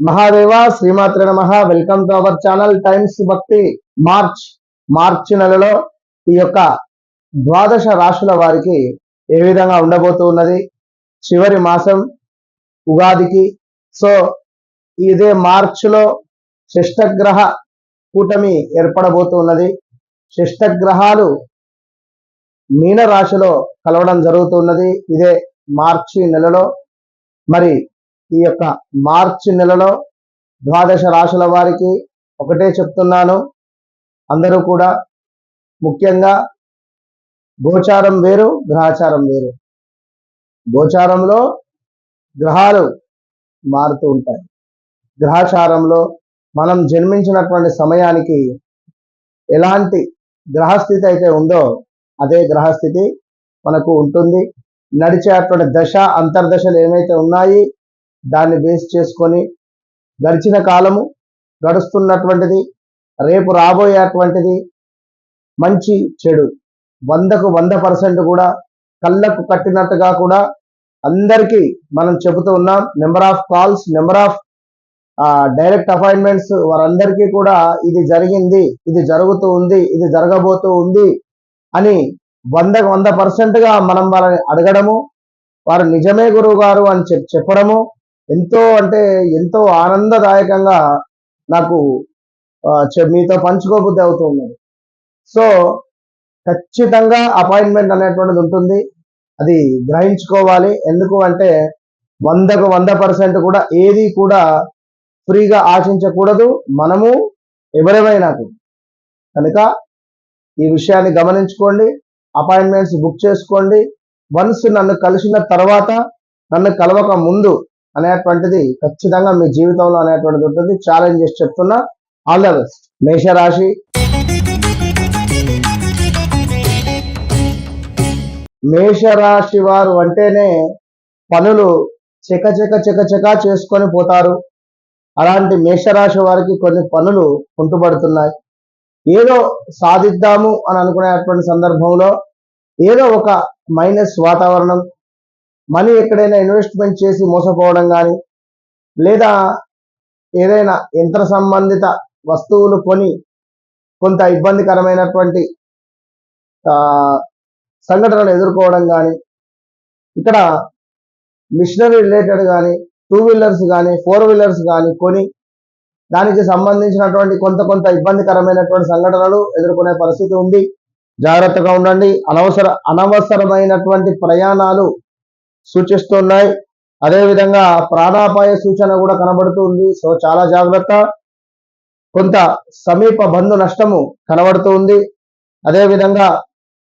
మహాదేవ శ్రీమాత్రే నమః. Welcome to our channel times భక్తి. మార్చి నెలలో ఈ యొక్క ద్వాదశ రాశుల వారికి ఏ విధంగా ఉండబోతూ ఉన్నది, చివరి మాసం ఉగాదికి. సో ఇదే మార్చిలో షష్టగ్రహ కూటమి ఏర్పడబోతూ ఉన్నది. షష్టగ్రహాలు మీన రాశిలో కలవడం జరుగుతున్నది ఇదే మార్చి నెలలో. మరి ఈ యొక్క మార్చి నెలలో ద్వాదశ రాశుల వారికి ఒకటే చెప్తున్నాను, అందరూ కూడా ముఖ్యంగా గోచారం వేరు, గ్రహచారం వేరు. గోచారంలో గ్రహాలు మారుతూ ఉంటాయి. గ్రహచారంలో మనం జన్మించినటువంటి సమయానికి ఎలాంటి గ్రహస్థితి అయితే ఉందో అదే గ్రహస్థితి మనకు ఉంటుంది. నడిచేటువంటి దశ అంతర్దశలు ఏమైతే ఉన్నాయి దాన్ని బేస్ చేసుకొని గడిచిన కాలము, గడుస్తున్నటువంటిది, రేపు రాబోయేటువంటిది, మంచి చెడు 100కు 100% కూడా కళ్ళకు కట్టినట్టుగా కూడా అందరికీ మనం చెబుతూ ఉన్నాం. Number of calls, number of direct appointments, వారందరికీ కూడా ఇది జరిగింది, ఇది జరుగుతూ ఉంది, ఇది జరగబోతూ ఉంది అని 100కు 100%గా మనం వాళ్ళని అడగడము, వారు నిజమే గురువు గారు అని చెప్పడము ఎంతో అంటే ఎంతో ఆనందదాయకంగా నాకు మీతో పంచుకోబుద్ధి అవుతూ ఉన్నది. సో ఖచ్చితంగా అపాయింట్మెంట్ అనేటువంటిది ఉంటుంది, అది గ్రహించుకోవాలి. ఎందుకు అంటే 100కు 100% కూడా ఏది కూడా ఫ్రీగా ఆశించకూడదు, మనము ఎవరైనా కనుక ఈ విషయాన్ని గమనించుకోండి. అపాయింట్మెంట్స్ బుక్ చేసుకోండి. వన్స్ నన్ను కలిసిన తర్వాత, నన్ను కలవక ముందు అనేటువంటిది ఖచ్చితంగా మీ జీవితంలో అనేటువంటిది ఉంటుంది. ఛాలెంజ్ చేసి చెప్తున్నా. All the best. మేషరాశి. మేషరాశి వారు అంటేనే పనులు చకచకా చేసుకొని పోతారు. అలాంటి మేషరాశి వారికి కొన్ని పనులు కుంటుపడుతున్నాయి. ఏదో సాధిద్దాము అని అనుకునేటువంటి సందర్భంలో ఏదో ఒక మైనస్ వాతావరణం, మనీ ఎక్కడైనా ఇన్వెస్ట్మెంట్ చేసి మోసపోవడం కానీ, లేదా ఏదైనా యంత్ర సంబంధిత వస్తువులు కొని కొంత ఇబ్బందికరమైనటువంటి సంఘటనలు ఎదుర్కోవడం కానీ, ఇక్కడ మిషనరీ రిలేటెడ్ కానీ, 2 వీలర్స్ కానీ, 4 వీలర్స్ కానీ కొని దానికి సంబంధించినటువంటి కొంత ఇబ్బందికరమైనటువంటి సంఘటనలు ఎదుర్కొనే పరిస్థితి ఉంది. జాగ్రత్తగా ఉండండి. అనవసరమైనటువంటి ప్రయాణాలు సూచిస్తున్నాయి. అదేవిధంగా ప్రాణాపాయ సూచన కూడా కనబడుతుంది. సో చాలా జాగ్రత్త. కొంత సమీప బంధు నష్టము కనబడుతూ ఉంది. అదేవిధంగా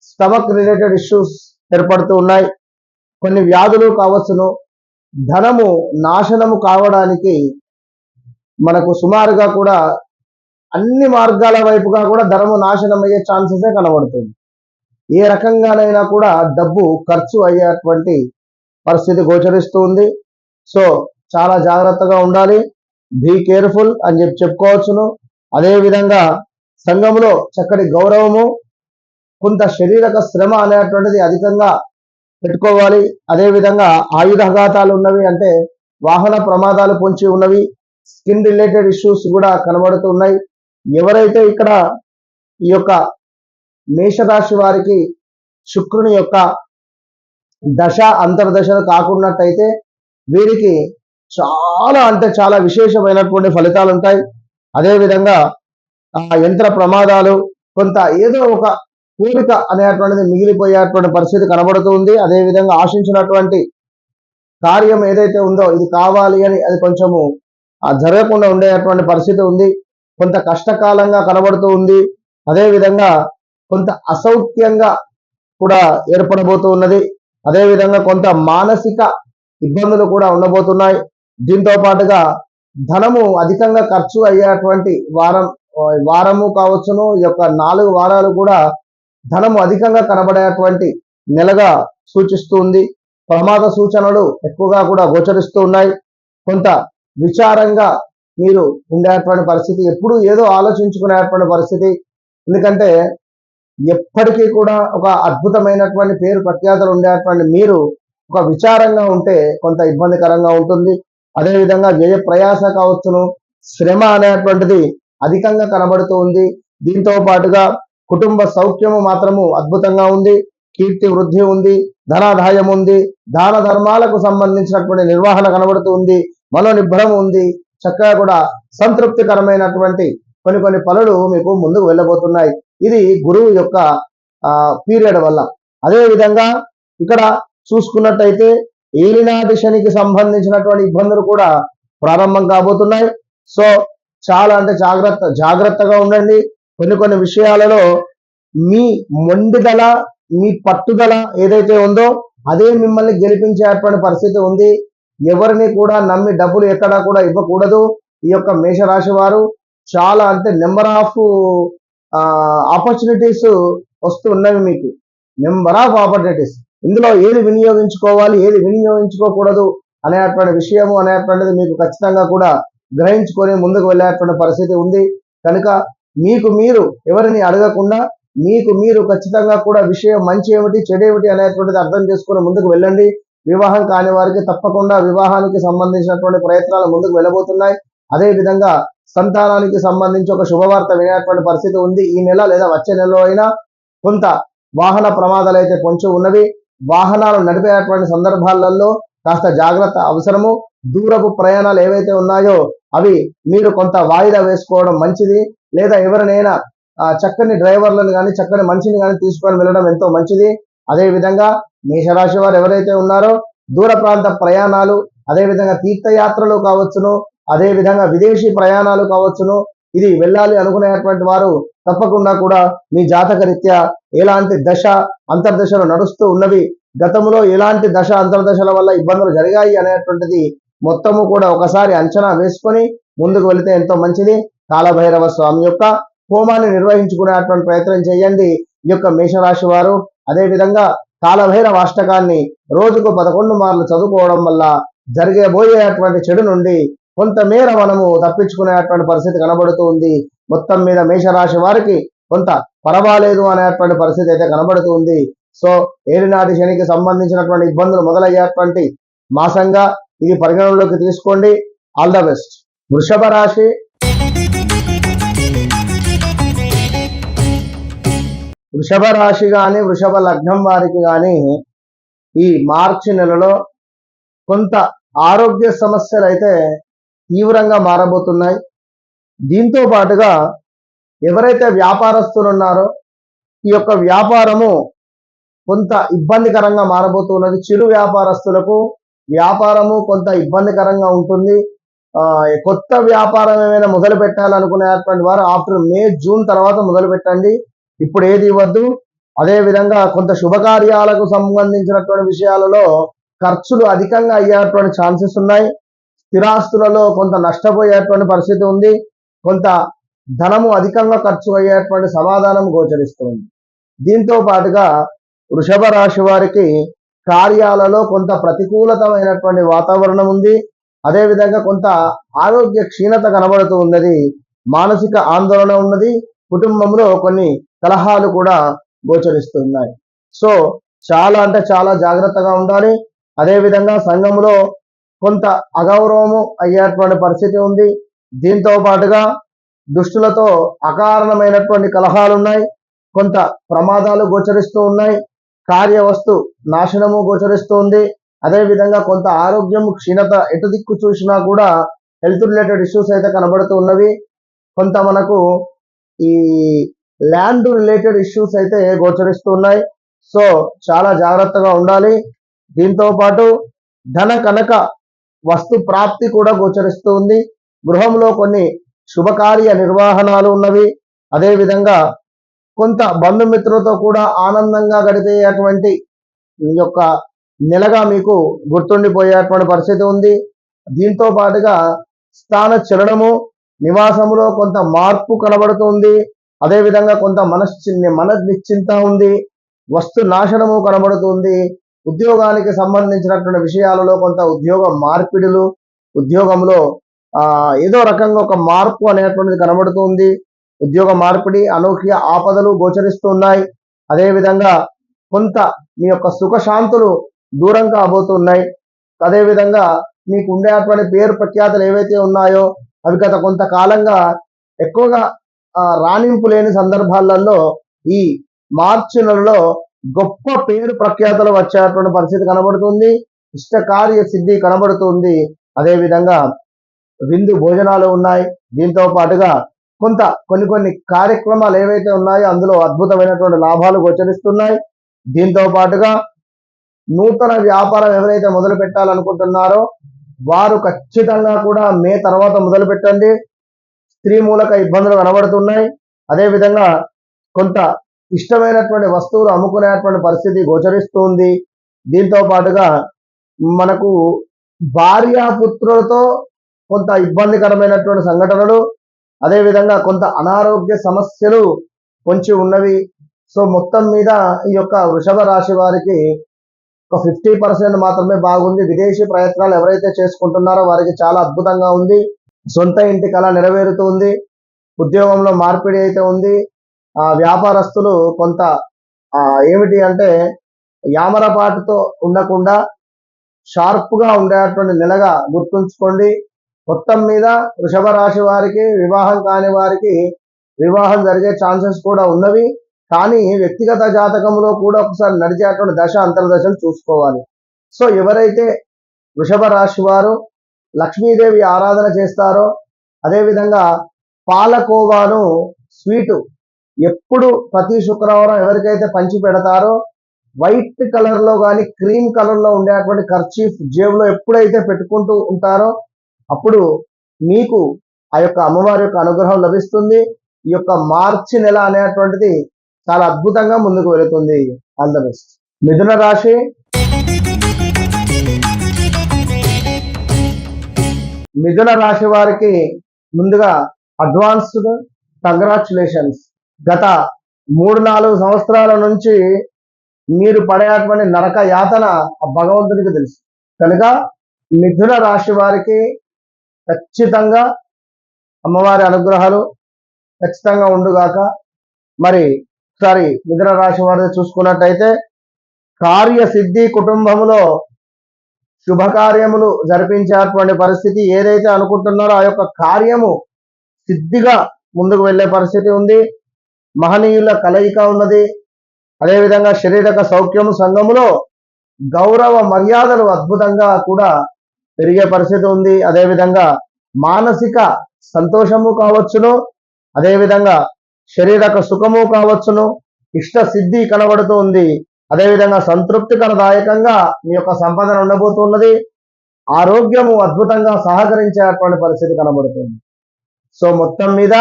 స్టమక్ రిలేటెడ్ ఇష్యూస్ ఏర్పడుతూ ఉన్నాయి. కొన్ని వ్యాధులు కావచ్చును. ధనము నాశనము కావడానికి మనకు సుమారుగా కూడా అన్ని మార్గాల వైపుగా కూడా ధనము నాశనం అయ్యే ఛాన్సెసే కనబడుతుంది. ఏ రకంగానైనా కూడా డబ్బు ఖర్చు అయ్యేటువంటి పరిస్థితి గోచరిస్తూ ఉంది. సో చాలా జాగ్రత్తగా ఉండాలి. బీ కేర్ఫుల్ అని చెప్పుకోవచ్చును. అదేవిధంగా సంఘంలో చక్కటి గౌరవము, కొంత శారీరక శ్రమ అనేటువంటిది అధికంగా పెట్టుకోవాలి. అదేవిధంగా ఆయుధాఘాతాలు ఉన్నవి, అంటే వాహన ప్రమాదాలు పొంచి ఉన్నవి. స్కిన్ రిలేటెడ్ ఇష్యూస్ కూడా కనబడుతూ ఉన్నాయి. ఎవరైతే ఇక్కడ ఈ యొక్క మేషరాశి వారికి శుక్రుని యొక్క దశ అంతర్దశలు కాకున్నట్టయితే వీరికి చాలా అంటే చాలా విశేషమైనటువంటి ఫలితాలు ఉంటాయి. అదేవిధంగా యంత్ర ప్రమాదాలు, కొంత ఏదో ఒక కోరిక అనేటువంటిది మిగిలిపోయేటువంటి పరిస్థితి కనబడుతుంది. అదేవిధంగా ఆశించినటువంటి కార్యం ఏదైతే ఉందో ఇది కావాలి అని అది కొంచెము జరగకుండా ఉండేటువంటి పరిస్థితి ఉంది. కొంత కష్టకాలంగా కనబడుతూ ఉంది. అదేవిధంగా కొంత అసౌఖ్యంగా కూడా ఏర్పడబోతూ ఉన్నది. అదేవిధంగా కొంత మానసిక ఇబ్బందులు కూడా ఉండబోతున్నాయి. దీంతో పాటుగా ధనము అధికంగా ఖర్చు అయ్యేటువంటి వారము కావచ్చును. ఈ యొక్క 4 వారాలు కూడా ధనము అధికంగా కనబడేటువంటి నెలగా సూచిస్తుంది. ప్రమాద సూచనలు ఎక్కువగా కూడా గోచరిస్తూ ఉన్నాయి. కొంత విచారంగా మీరు ఉండేటువంటి పరిస్థితి, ఎప్పుడు ఏదో ఆలోచించుకునేటువంటి పరిస్థితి. ఎందుకంటే ఎప్పటికీ కూడా ఒక అద్భుతమైనటువంటి పేరు ప్రఖ్యాతలు ఉండేటువంటి మీరు ఒక విచారంగా ఉంటే కొంత ఇబ్బందికరంగా ఉంటుంది. అదేవిధంగా వ్యయ ప్రయాస కావచ్చును, శ్రమ అనేటువంటిది అధికంగా కనబడుతూ ఉంది. దీంతో పాటుగా కుటుంబ సౌఖ్యము మాత్రము అద్భుతంగా ఉంది, కీర్తి వృద్ధి ఉంది, ధనాదాయం ఉంది, దాన ధర్మాలకు సంబంధించినటువంటి నిర్వహణ కనబడుతూ ఉంది, మనోనిబ్బరం ఉంది, చక్కగా కూడా సంతృప్తికరమైనటువంటి కొన్ని పనులు మీకు ముందుకు వెళ్ళబోతున్నాయి. ఇది గురువు యొక్క పీరియడ్ వల్ల. అదే విధంగా ఇక్కడ చూసుకున్నట్టయితే ఏలినాటి శనికి సంబంధించినటువంటి ఇబ్బందులు కూడా ప్రారంభం కాబోతున్నాయి. సో చాలా అంటే జాగ్రత్తగా ఉండండి. కొన్ని విషయాలలో మీ మొండిదల, మీ పట్టుదల ఏదైతే ఉందో అదే మిమ్మల్ని గెలిపించేటువంటి పరిస్థితి ఉంది. ఎవరిని కూడా నమ్మి డబ్బులు ఎక్కడా కూడా ఇవ్వకూడదు. ఈ యొక్క మేషరాశి వారు చాలా అంటే నెంబర్ ఆఫ్ ఆపర్చునిటీస్ వస్తూ ఉన్నవి మీకు, నెంబర్ ఆఫ్ ఆపర్చునిటీస్. ఇందులో ఏది వినియోగించుకోవాలి, ఏది వినియోగించుకోకూడదు అనేటువంటి విషయము అనేటువంటిది మీకు ఖచ్చితంగా కూడా గ్రహించుకొని ముందుకు వెళ్ళేటువంటి పరిస్థితి ఉంది. కనుక మీకు మీరు ఎవరిని అడగకుండా మీకు మీరు ఖచ్చితంగా కూడా విషయం మంచి ఏమిటి చెడు ఏమిటి అనేటువంటిది అర్థం చేసుకుని ముందుకు వెళ్ళండి. వివాహం కాని వారికి తప్పకుండా వివాహానికి సంబంధించినటువంటి ప్రయత్నాలు ముందుకు వెళ్ళబోతున్నాయి. అదే విధంగా సంతానానికి సంబంధించి ఒక శుభవార్త వినేటువంటి పరిస్థితి ఉంది. ఈ నెల లేదా వచ్చే నెలలో అయినా కొంత వాహన ప్రమాదాలు అయితే పొంచి ఉన్నవి. వాహనాలు నడిపేటువంటి సందర్భాలలో కాస్త జాగ్రత్త అవసరము. దూరపు ప్రయాణాలు ఏవైతే ఉన్నాయో అవి మీరు కొంత వాయిదా వేసుకోవడం మంచిది. లేదా ఎవరినైనా చక్కని డ్రైవర్లను కానీ చక్కని మనిషిని కానీ తీసుకొని వెళ్ళడం ఎంతో మంచిది. అదే విధంగా మేషరాశి వారు ఎవరైతే ఉన్నారో దూర ప్రాంత ప్రయాణాలు, అదేవిధంగా తీర్థయాత్రలు కావచ్చును, అదే విధంగా విదేశీ ప్రయాణాలు కావచ్చును, ఇది వెళ్ళాలి అనుకునేటువంటి వారు తప్పకుండా కూడా మీ జాతక రీత్యా ఎలాంటి దశ అంతర్దశలు నడుస్తూ ఉన్నవి, గతంలో ఎలాంటి దశ అంతర్దశల వల్ల ఇబ్బందులు జరిగాయి అనేటువంటిది మొత్తము కూడా ఒకసారి అంచనా వేసుకొని ముందుకు వెళితే ఎంతో మంచిది. కాలభైరవ స్వామి యొక్క హోమాన్ని నిర్వహించుకునేటువంటి ప్రయత్నం చేయండి ఈ యొక్క మేషరాశి వారు. అదేవిధంగా కాలభైరవ అష్టకాన్ని రోజుకు 11 మార్లు చదువుకోవడం వల్ల జరిగేబోయేటువంటి చెడు నుండి కొంతమేర మనము తప్పించుకునేటువంటి పరిస్థితి కనబడుతూ ఉంది. మొత్తం మీద మేషరాశి వారికి కొంత పర్వాలేదు అనేటువంటి పరిస్థితి అయితే కనబడుతూ ఉంది. సో ఏలినాటి శనికి సంబంధించినటువంటి ఇబ్బందులు మొదలయ్యేటువంటి మాసంగా ఇది పరిగణనలోకి తీసుకోండి. All the best. వృషభ రాశి. వృషభ రాశి కానీ వృషభ లగ్నం వారికి కానీ ఈ మార్చి నెలలో కొంత ఆరోగ్య సమస్యలు అయితే తీవ్రంగా మారబోతున్నాయి. దీంతో పాటుగా ఎవరైతే వ్యాపారస్తులు ఉన్నారో ఈ యొక్క వ్యాపారము కొంత ఇబ్బందికరంగా మారబోతున్నది. చిరు వ్యాపారస్తులకు వ్యాపారము కొంత ఇబ్బందికరంగా ఉంటుంది. కొత్త వ్యాపారం ఏమైనా మొదలు పెట్టాలనుకునేటువంటి వారు ఆఫ్టర్ మే జూన్ తర్వాత మొదలు పెట్టండి, ఇప్పుడు ఏది ఇవ్వద్దు. అదే విధంగా కొంత శుభకార్యాలకు సంబంధించినటువంటి విషయాలలో ఖర్చులు అధికంగా అయ్యేటువంటి ఛాన్సెస్ ఉన్నాయి. స్థిరాస్తులలో కొంత నష్టపోయేటువంటి పరిస్థితి ఉంది. కొంత ధనము అధికంగా ఖర్చు అయ్యేటువంటి సమాధానం గోచరిస్తుంది. దీంతో పాటుగా వృషభ రాశి వారికి కార్యాలలో కొంత ప్రతికూలతమైనటువంటి వాతావరణం ఉంది. అదేవిధంగా కొంత ఆరోగ్య క్షీణత కనబడుతూ ఉన్నది, మానసిక ఆందోళన ఉన్నది, కుటుంబంలో కొన్ని కలహాలు కూడా గోచరిస్తున్నాయి. సో చాలా అంటే చాలా జాగ్రత్తగా ఉండాలి. అదేవిధంగా సంఘంలో కొంత అగౌరవము అయ్యేటువంటి పరిస్థితి ఉంది. దీంతో పాటుగా దుష్టులతో అకారణమైనటువంటి కలహాలు ఉన్నాయి, కొంత ప్రమాదాలు గోచరిస్తూ ఉన్నాయి, కార్యవస్తు నాశనము గోచరిస్తుంది. అదేవిధంగా కొంత ఆరోగ్యం క్షీణత, ఎటు దిక్కు చూసినా కూడా హెల్త్ రిలేటెడ్ ఇష్యూస్ అయితే కనబడుతూ ఉన్నవి. కొంత మనకు ఈ ల్యాండ్ రిలేటెడ్ ఇష్యూస్ అయితే గోచరిస్తూ ఉన్నాయి. సో చాలా జాగ్రత్తగా ఉండాలి. దీంతో పాటు ధన కనక వస్తు ప్రాప్తి కూడా గోచరిస్తూ ఉంది. గృహంలో కొన్ని శుభకార్య నిర్వహణాలు ఉన్నవి. అదేవిధంగా కొంత బంధుమిత్రులతో కూడా ఆనందంగా గడిపేటువంటి ఈ యొక్క నెలగా మీకు గుర్తుండిపోయేటువంటి పరిస్థితి ఉంది. దీంతో పాటుగా స్థాన చలనము, నివాసములో కొంత మార్పు కనబడుతుంది. అదేవిధంగా కొంత మనశ్చింత ఉంది, వస్తు నాశనము కనబడుతుంది. ఉద్యోగానికి సంబంధించినటువంటి విషయాలలో కొంత ఉద్యోగ మార్పిడులు, ఉద్యోగంలో ఏదో రకంగా ఒక మార్పు అనేటువంటిది కనబడుతుంది. ఉద్యోగ మార్పిడి, అనూహ్య ఆపదలు గోచరిస్తున్నాయి. అదేవిధంగా కొంత మీ యొక్క సుఖశాంతులు దూరం కాబోతున్నాయి. అదేవిధంగా మీకు ఉండేటువంటి పేరు ప్రఖ్యాతలు ఏవైతే ఉన్నాయో అవి గత కొంతకాలంగా ఎక్కువగా రాణింపు లేని సందర్భాలలో ఈ మార్చి నెలలో గొప్ప పేరు ప్రఖ్యాతలు వచ్చేటువంటి పరిస్థితి కనబడుతుంది. ఇష్టకార్య సిద్ధి కనబడుతుంది. అదేవిధంగా విందు భోజనాలు ఉన్నాయి. దీంతో పాటుగా కొన్ని కార్యక్రమాలు ఏవైతే ఉన్నాయో అందులో అద్భుతమైనటువంటి లాభాలు గోచరిస్తున్నాయి. దీంతో పాటుగా నూతన వ్యాపారం ఎవరైతే మొదలు పెట్టాలనుకుంటున్నారో వారు ఖచ్చితంగా కూడా మే తర్వాత మొదలు పెట్టండి. స్త్రీ మూలక ఇబ్బందులు కనబడుతున్నాయి. అదేవిధంగా కొంత ఇష్టమైనటువంటి వస్తువులు అమ్ముకునేటువంటి పరిస్థితి గోచరిస్తుంది. దీంతో పాటుగా మనకు భార్యాపుత్రులతో కొంత ఇబ్బందికరమైనటువంటి సంఘటనలు, అదేవిధంగా కొంత అనారోగ్య సమస్యలు పొంచి ఉన్నవి. సో మొత్తం మీద ఈ యొక్క వృషభ రాశి వారికి ఒక 50% మాత్రమే బాగుంది. విదేశీ ప్రయత్నాలు ఎవరైతే చేసుకుంటున్నారో వారికి చాలా అద్భుతంగా ఉంది. సొంత ఇంటి కళ నెరవేరుతుంది. ఉద్యోగంలో మార్పిడి అయితే ఉంది. వ్యాపారస్తులు కొంత ఏమిటి అంటే యామరపాటుతో ఉండకుండా షార్ప్గా ఉండేటువంటి నెలగా గుర్తుంచుకోండి. మొత్తం మీద వృషభ రాశి వారికి, వివాహం కాని వారికి వివాహం జరిగే ఛాన్సెస్ కూడా ఉన్నవి. కానీ వ్యక్తిగత జాతకంలో కూడా ఒకసారి నడిచేటువంటి దశ అంతర్దశలు చూసుకోవాలి. సో ఎవరైతే వృషభ రాశి వారు లక్ష్మీదేవి ఆరాధన చేస్తారో, అదేవిధంగా పాలకోవాను స్వీటు ఎప్పుడు ప్రతి శుక్రవారం ఎవరికైతే పంచి పెడతారో, వైట్ కలర్లో కానీ క్రీమ్ కలర్లో ఉండేటువంటి కర్చీఫ్ జేబులో ఎప్పుడైతే పెట్టుకుంటూ ఉంటారో అప్పుడు మీకు ఆ యొక్క అమ్మవారి యొక్క అనుగ్రహం లభిస్తుంది. ఈ యొక్క మార్చి నెల అనేటువంటిది చాలా అద్భుతంగా ముందుకు వెళుతుంది. All the best. మిథున రాశి, మిథున రాశి వారికి ముందుగా అడ్వాన్స్డ్ కంగ్రాచులేషన్స్. గత 3-4 సంవత్సరాల నుంచి మీరు పడేటువంటి నరక యాతన ఆ భగవంతునికి తెలుసు. కనుక మిథున రాశి వారికి ఖచ్చితంగా అమ్మవారి అనుగ్రహాలు ఖచ్చితంగా ఉండుగాక. మరి ఒకసారి మిథున రాశి వారిని చూసుకున్నట్టయితే కార్యసిద్ధి, కుటుంబంలో శుభకార్యములు జరిపించేటువంటి పరిస్థితి, ఏదైతే అనుకుంటున్నారో ఆ యొక్క కార్యము సిద్ధిగా ముందుకు వెళ్ళే పరిస్థితి ఉంది. మహనీయుల కలయిక ఉన్నది. అదేవిధంగా శారీరక సౌఖ్యము, సంఘములో గౌరవ మర్యాదలు అద్భుతంగా కూడా పెరిగే పరిస్థితి ఉంది. అదేవిధంగా మానసిక సంతోషము కావచ్చును, అదేవిధంగా శారీరక సుఖము కావచ్చును, ఇష్ట సిద్ధి కనబడుతూ ఉంది. అదేవిధంగా సంతృప్తికరదాయకంగా మీ యొక్క సంపదన ఉండబోతున్నది. ఆరోగ్యము అద్భుతంగా సహకరించేటువంటి పరిస్థితి కనబడుతుంది. సో మొత్తం మీద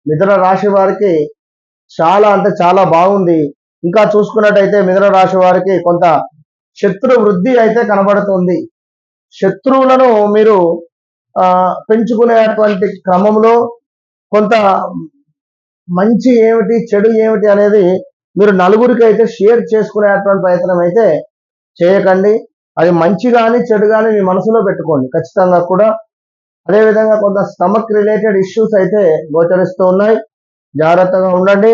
మిథున రాశి వారికి చాలా అంటే చాలా బాగుంది. ఇంకా చూసుకున్నట్టయితే మిథున రాశి వారికి కొంత శత్రు వృద్ధి అయితే కనబడుతుంది. శత్రువులను మీరు పెంచుకునేటువంటి క్రమంలో కొంత మంచి ఏమిటి, చెడు ఏమిటి అనేది మీరు నలుగురికి అయితే షేర్ చేసుకునేటువంటి ప్రయత్నం అయితే చేయకండి. అది మంచి కానీ చెడు కానీ మీ మనసులో పెట్టుకోండి ఖచ్చితంగా కూడా. అదేవిధంగా కొంత స్టమక్ రిలేటెడ్ ఇష్యూస్ అయితే గోచరిస్తూ ఉన్నాయి. జాగ్రత్తగా ఉండండి.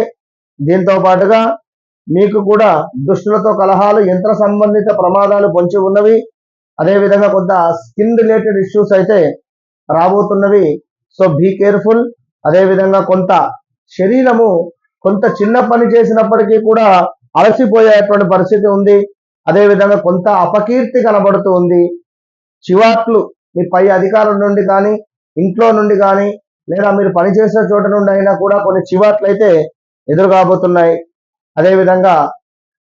దీంతో పాటుగా మీకు కూడా దుష్టులతో కలహాలు, యంత్ర సంబంధిత ప్రమాదాలు పొంచి ఉన్నవి. అదేవిధంగా కొంత స్కిన్ రిలేటెడ్ ఇష్యూస్ అయితే రాబోతున్నవి. So be careful. అదేవిధంగా కొంత శరీరము కొంత చిన్న పని చేసినప్పటికీ కూడా అలసిపోయేటువంటి పరిస్థితి ఉంది. అదేవిధంగా కొంత అపకీర్తి కనబడుతూ ఉంది. చివాట్లు మీ పై అధికారుల నుండి కానీ, ఇంట్లో నుండి కానీ, లేదా మీరు పనిచేసే చోట నుండి అయినా కూడా కొన్ని చివాట్లు అయితే ఎదురు కాబోతున్నాయి. అదేవిధంగా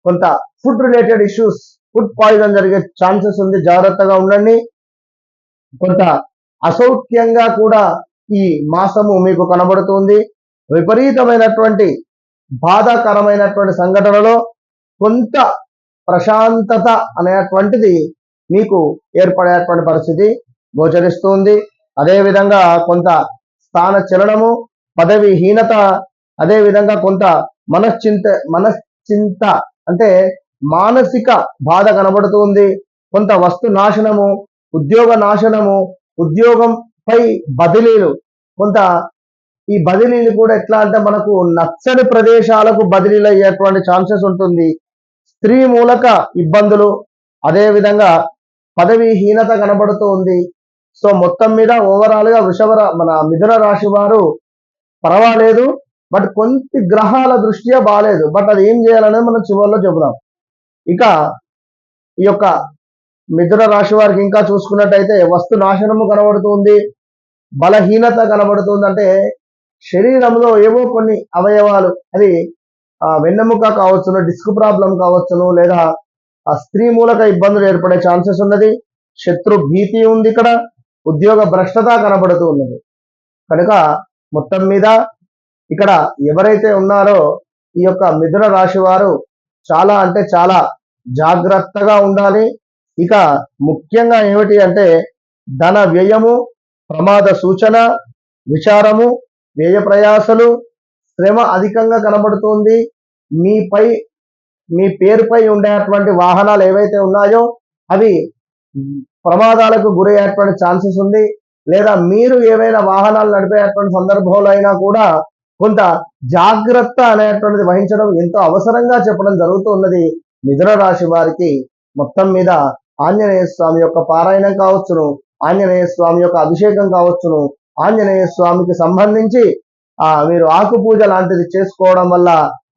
కొంత food related issues, food poison జరిగే ఛాన్సెస్ ఉంది. జాగ్రత్తగా ఉండండి. కొంత అసౌఖ్యంగా కూడా ఈ మాసము మీకు కనబడుతుంది. విపరీతమైనటువంటి బాధాకరమైనటువంటి సంఘటనలో కొంత ప్రశాంతత అనేటువంటిది మీకు ఏర్పడేటువంటి పరిస్థితి గోచరిస్తుంది. అదేవిధంగా కొంత స్థాన చలనము, పదవి హీనత, అదేవిధంగా కొంత మనశ్చింత అంటే మానసిక బాధ కనబడుతుంది. కొంత వస్తు నాశనము, ఉద్యోగ నాశనము, ఉద్యోగంపై బదిలీలు. కొంత ఈ బదిలీలు కూడా ఎట్లా అంటే మనకు నచ్చని ప్రదేశాలకు బదిలీలు అయ్యేటువంటి ఛాన్సెస్ ఉంటుంది. స్త్రీ మూలక ఇబ్బందులు, అదేవిధంగా పదవీహీనత కనబడుతూ ఉంది. సో మొత్తం మీద ఓవరాల్ గా మన మిథున రాశి వారు పర్వాలేదు, బట్ కొన్ని గ్రహాల దృష్ట్యా బాగాలేదు. బట్ అది ఏం చేయాలనేది మనం చివరిలో చెబుదాం. ఇక ఈ యొక్క మిథున రాశి వారికి ఇంకా చూసుకున్నట్టయితే వస్తు నాశనము కనబడుతుంది, బలహీనత కనబడుతుంది. అంటే శరీరంలో ఏవో కొన్ని అవయవాలు, అది వెన్నెముక కావచ్చును, డిస్క్ ప్రాబ్లం కావచ్చును, లేదా స్త్రీ మూలక ఇబ్బందులు ఏర్పడే ఛాన్సెస్ ఉన్నది. శత్రు భీతి ఉంది. ఇక్కడ ఉద్యోగ భ్రష్టత కనబడుతూ ఉన్నది. కనుక మొత్తం మీద ఇక్కడ ఎవరైతే ఉన్నారో ఈ యొక్క మిథున రాశి వారు చాలా అంటే చాలా జాగ్రత్తగా ఉండాలి. ఇక ముఖ్యంగా ఏమిటి అంటే ధన వ్యయము, ప్రమాద సూచన, విచారము, వ్యయ ప్రయాసలు, శ్రమ అధికంగా కనబడుతుంది. మీ పేరుపై ఉండేటువంటి వాహనాలు ఏవైతే ఉన్నాయో అవి ప్రమాదాలకు గురయ్యేటువంటి ఛాన్సెస్ ఉంది. లేదా మీరు ఏవైనా వాహనాలు నడిపేటువంటి సందర్భంలో అయినా కూడా కొంత జాగ్రత్త అనేటువంటిది వహించడం ఎంతో అవసరంగా చెప్పడం జరుగుతున్నది మిథున రాశి వారికి. మొత్తం మీద ఆంజనేయ స్వామి యొక్క పారాయణం కావచ్చును, ఆంజనేయ స్వామి యొక్క అభిషేకం కావచ్చును, ఆంజనేయ స్వామికి సంబంధించి మీరు ఆకు పూజ లాంటిది చేసుకోవడం వల్ల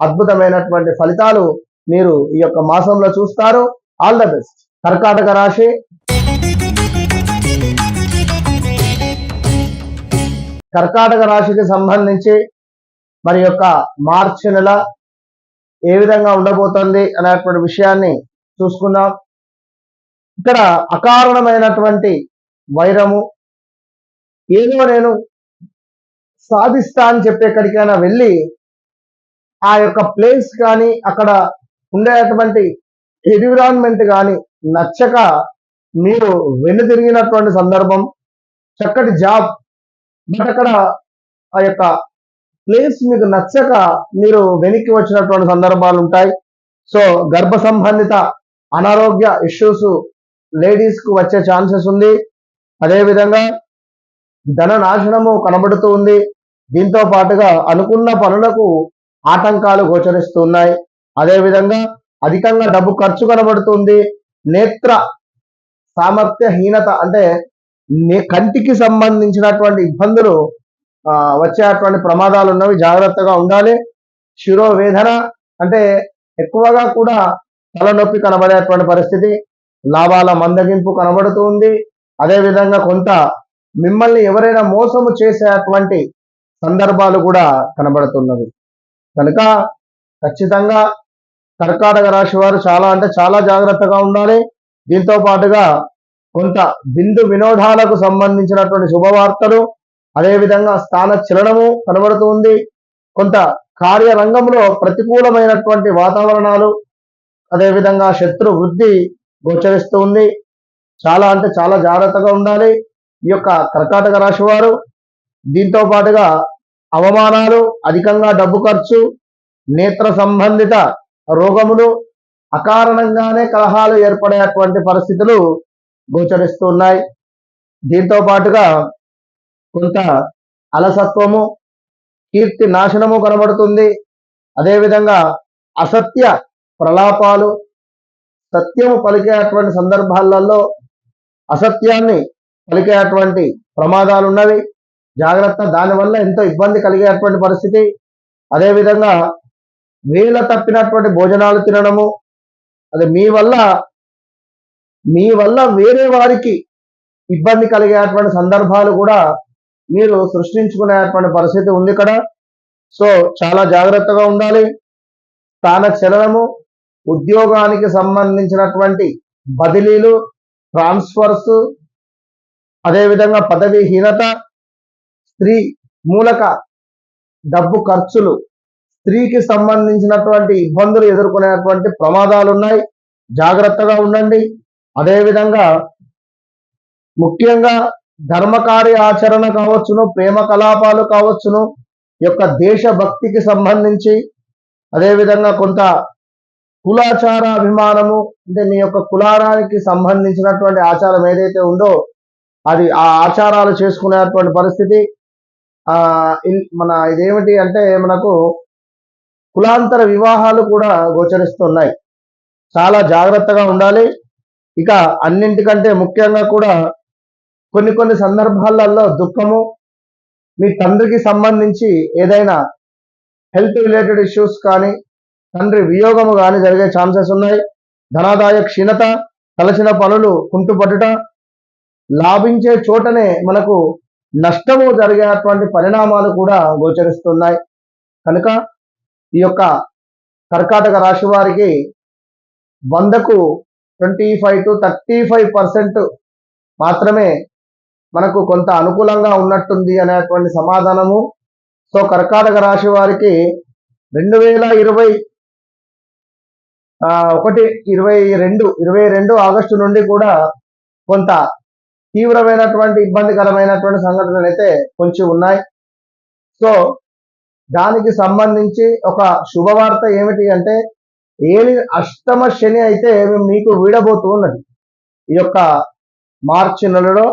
అద్భుతమైనటువంటి ఫలితాలు మీరు ఈ యొక్క మాసంలో చూస్తారు. All the best. కర్కాటక రాశి. కర్కాటక రాశికి సంబంధించి మరి యొక్క మార్చి నెల ఏ విధంగా ఉండబోతుంది అనేటువంటి విషయాన్ని చూసుకుందాం. ఇక్కడ అకారణమైనటువంటి వైరము, ఏదో నేను సాధిస్తా అని చెప్పి ఎక్కడికైనా వెళ్ళి ఆ యొక్క ప్లేస్ కానీ అక్కడ ఉండేటువంటి ఎన్విరాన్మెంట్ కానీ నచ్చక మీరు వెనుతిరిగినటువంటి సందర్భం. చక్కటి జాబ్, బట్ అక్కడ ఆ యొక్క ప్లేస్ మీకు నచ్చక మీరు వెనక్కి వచ్చినటువంటి సందర్భాలు ఉంటాయి. సో గర్భ సంబంధిత అనారోగ్య ఇష్యూస్ లేడీస్ కు వచ్చే ఛాన్సెస్ ఉంది. అదేవిధంగా ధన నాశనము కనబడుతూ ఉంది. దీంతో పాటుగా అనుకున్న పనులకు ఆటంకాలు గోచరిస్తున్నాయి. అదేవిధంగా అధికంగా డబ్బు ఖర్చు కనబడుతుంది. నేత్ర సామర్థ్యహీనత, అంటే కంటికి సంబంధించినటువంటి ఇబ్బందులు వచ్చేటువంటి ప్రమాదాలు ఉన్నవి, జాగ్రత్తగా ఉండాలి. శిరోవేదన, అంటే ఎక్కువగా కూడా తలనొప్పి కనబడేటువంటి పరిస్థితి. లాభాల మందగింపు కనబడుతుంది. అదేవిధంగా కొంత మిమ్మల్ని ఎవరైనా మోసము చేసేటువంటి సందర్భాలు కూడా కనబడుతున్నవి. కనుక ఖచ్చితంగా కర్కాటక రాశి వారు చాలా అంటే చాలా జాగ్రత్తగా ఉండాలి. దీంతో పాటుగా కొంత బిందు వినోదాలకు సంబంధించినటువంటి శుభవార్తలు, అదేవిధంగా స్థాన చలనము కనబడుతుంది. కొంత కార్యరంగంలో ప్రతికూలమైనటువంటి వాతావరణాలు, అదేవిధంగా శత్రు వృద్ధి గోచరిస్తూ ఉంది. చాలా అంటే చాలా జాగ్రత్తగా ఉండాలి ఈ యొక్క కర్కాటక రాశి వారు. దీంతో పాటుగా అవమానాలు, అధికంగా డబ్బు ఖర్చు, నేత్ర సంబంధిత రోగములు, అకారణంగానే కలహాలు ఏర్పడేటువంటి పరిస్థితులు గోచరిస్తున్నాయి. దీంతో పాటుగా కొంత అలసత్వము, కీర్తి నాశనము కనబడుతుంది. అదేవిధంగా అసత్య ప్రలాపాలు, సత్యము పలికేటువంటి సందర్భాలలో అసత్యాన్ని పలికేటువంటి ప్రమాదాలు ఉన్నవి. జాగ్రత్త. దానివల్ల ఎంతో ఇబ్బంది కలిగేటువంటి పరిస్థితి. అదేవిధంగా వేల తప్పినటువంటి భోజనాలు తినడము, అది మీ వల్ల వేరే వారికి ఇబ్బంది కలిగేటువంటి సందర్భాలు కూడా మీరు సృష్టించుకునేటువంటి పరిస్థితి ఉంది ఇక్కడ. సో చాలా జాగ్రత్తగా ఉండాలి. స్థాన చలనము, ఉద్యోగానికి సంబంధించినటువంటి బదిలీలు, ట్రాన్స్ఫర్స్, అదేవిధంగా పదవీహీనత, స్త్రీ మూలక డబ్బు ఖర్చులు, స్త్రీకి సంబంధించినటువంటి ఇబ్బందులు ఎదుర్కొనేటువంటి ప్రమాదాలు ఉన్నాయి. జాగ్రత్తగా ఉండండి. అదేవిధంగా ముఖ్యంగా ధర్మకార్య ఆచరణ కావచ్చును, ప్రేమ కలాపాలు కావచ్చును, యొక్క దేశభక్తికి సంబంధించి, అదేవిధంగా కొంత కులాచార అభిమానము, అంటే మీ యొక్క కులానికి సంబంధించినటువంటి ఆచారం ఏదైతే ఉందో అది ఆ ఆచారాలు చేసుకునేటువంటి పరిస్థితి. ఇదేమిటి అంటే మనకు కులాంతర వివాహాలు కూడా గోచరిస్తున్నాయి. చాలా జాగ్రత్తగా ఉండాలి. ఇక అన్నింటికంటే ముఖ్యంగా కూడా కొన్ని కొన్ని సందర్భాలలో దుఃఖము, మీ తండ్రికి సంబంధించి ఏదైనా హెల్త్ రిలేటెడ్ ఇష్యూస్ కానీ, తండ్రి వియోగము కానీ జరిగే ఛాన్సెస్ ఉన్నాయి. ధనాదాయ క్షీణత, తలచిన పనులు కుంటుపట్టుట, లాభించే చోటనే మనకు నష్టము జరిగేటువంటి పరిణామాలు కూడా గోచరిస్తున్నాయి. కనుక ఈ యొక్క కర్కాటక రాశి వారికి 100కు 25 to 35% మాత్రమే మనకు కొంత అనుకూలంగా ఉన్నట్టుంది అనేటువంటి సమాధానము. సో కర్కాటక రాశి వారికి 2021 ఆగస్టు నుండి కూడా కొంత తీవ్రమైనటువంటి ఇబ్బందికరమైనటువంటి సంఘటనలు అయితే కొంచెం ఉన్నాయి. సో దానికి సంబంధించి ఒక శుభవార్త ఏమిటి అంటే, అష్టమ శని అయితే మీకు వీడబోతూ ఉన్నది. ఈ యొక్క మార్చి నెలలో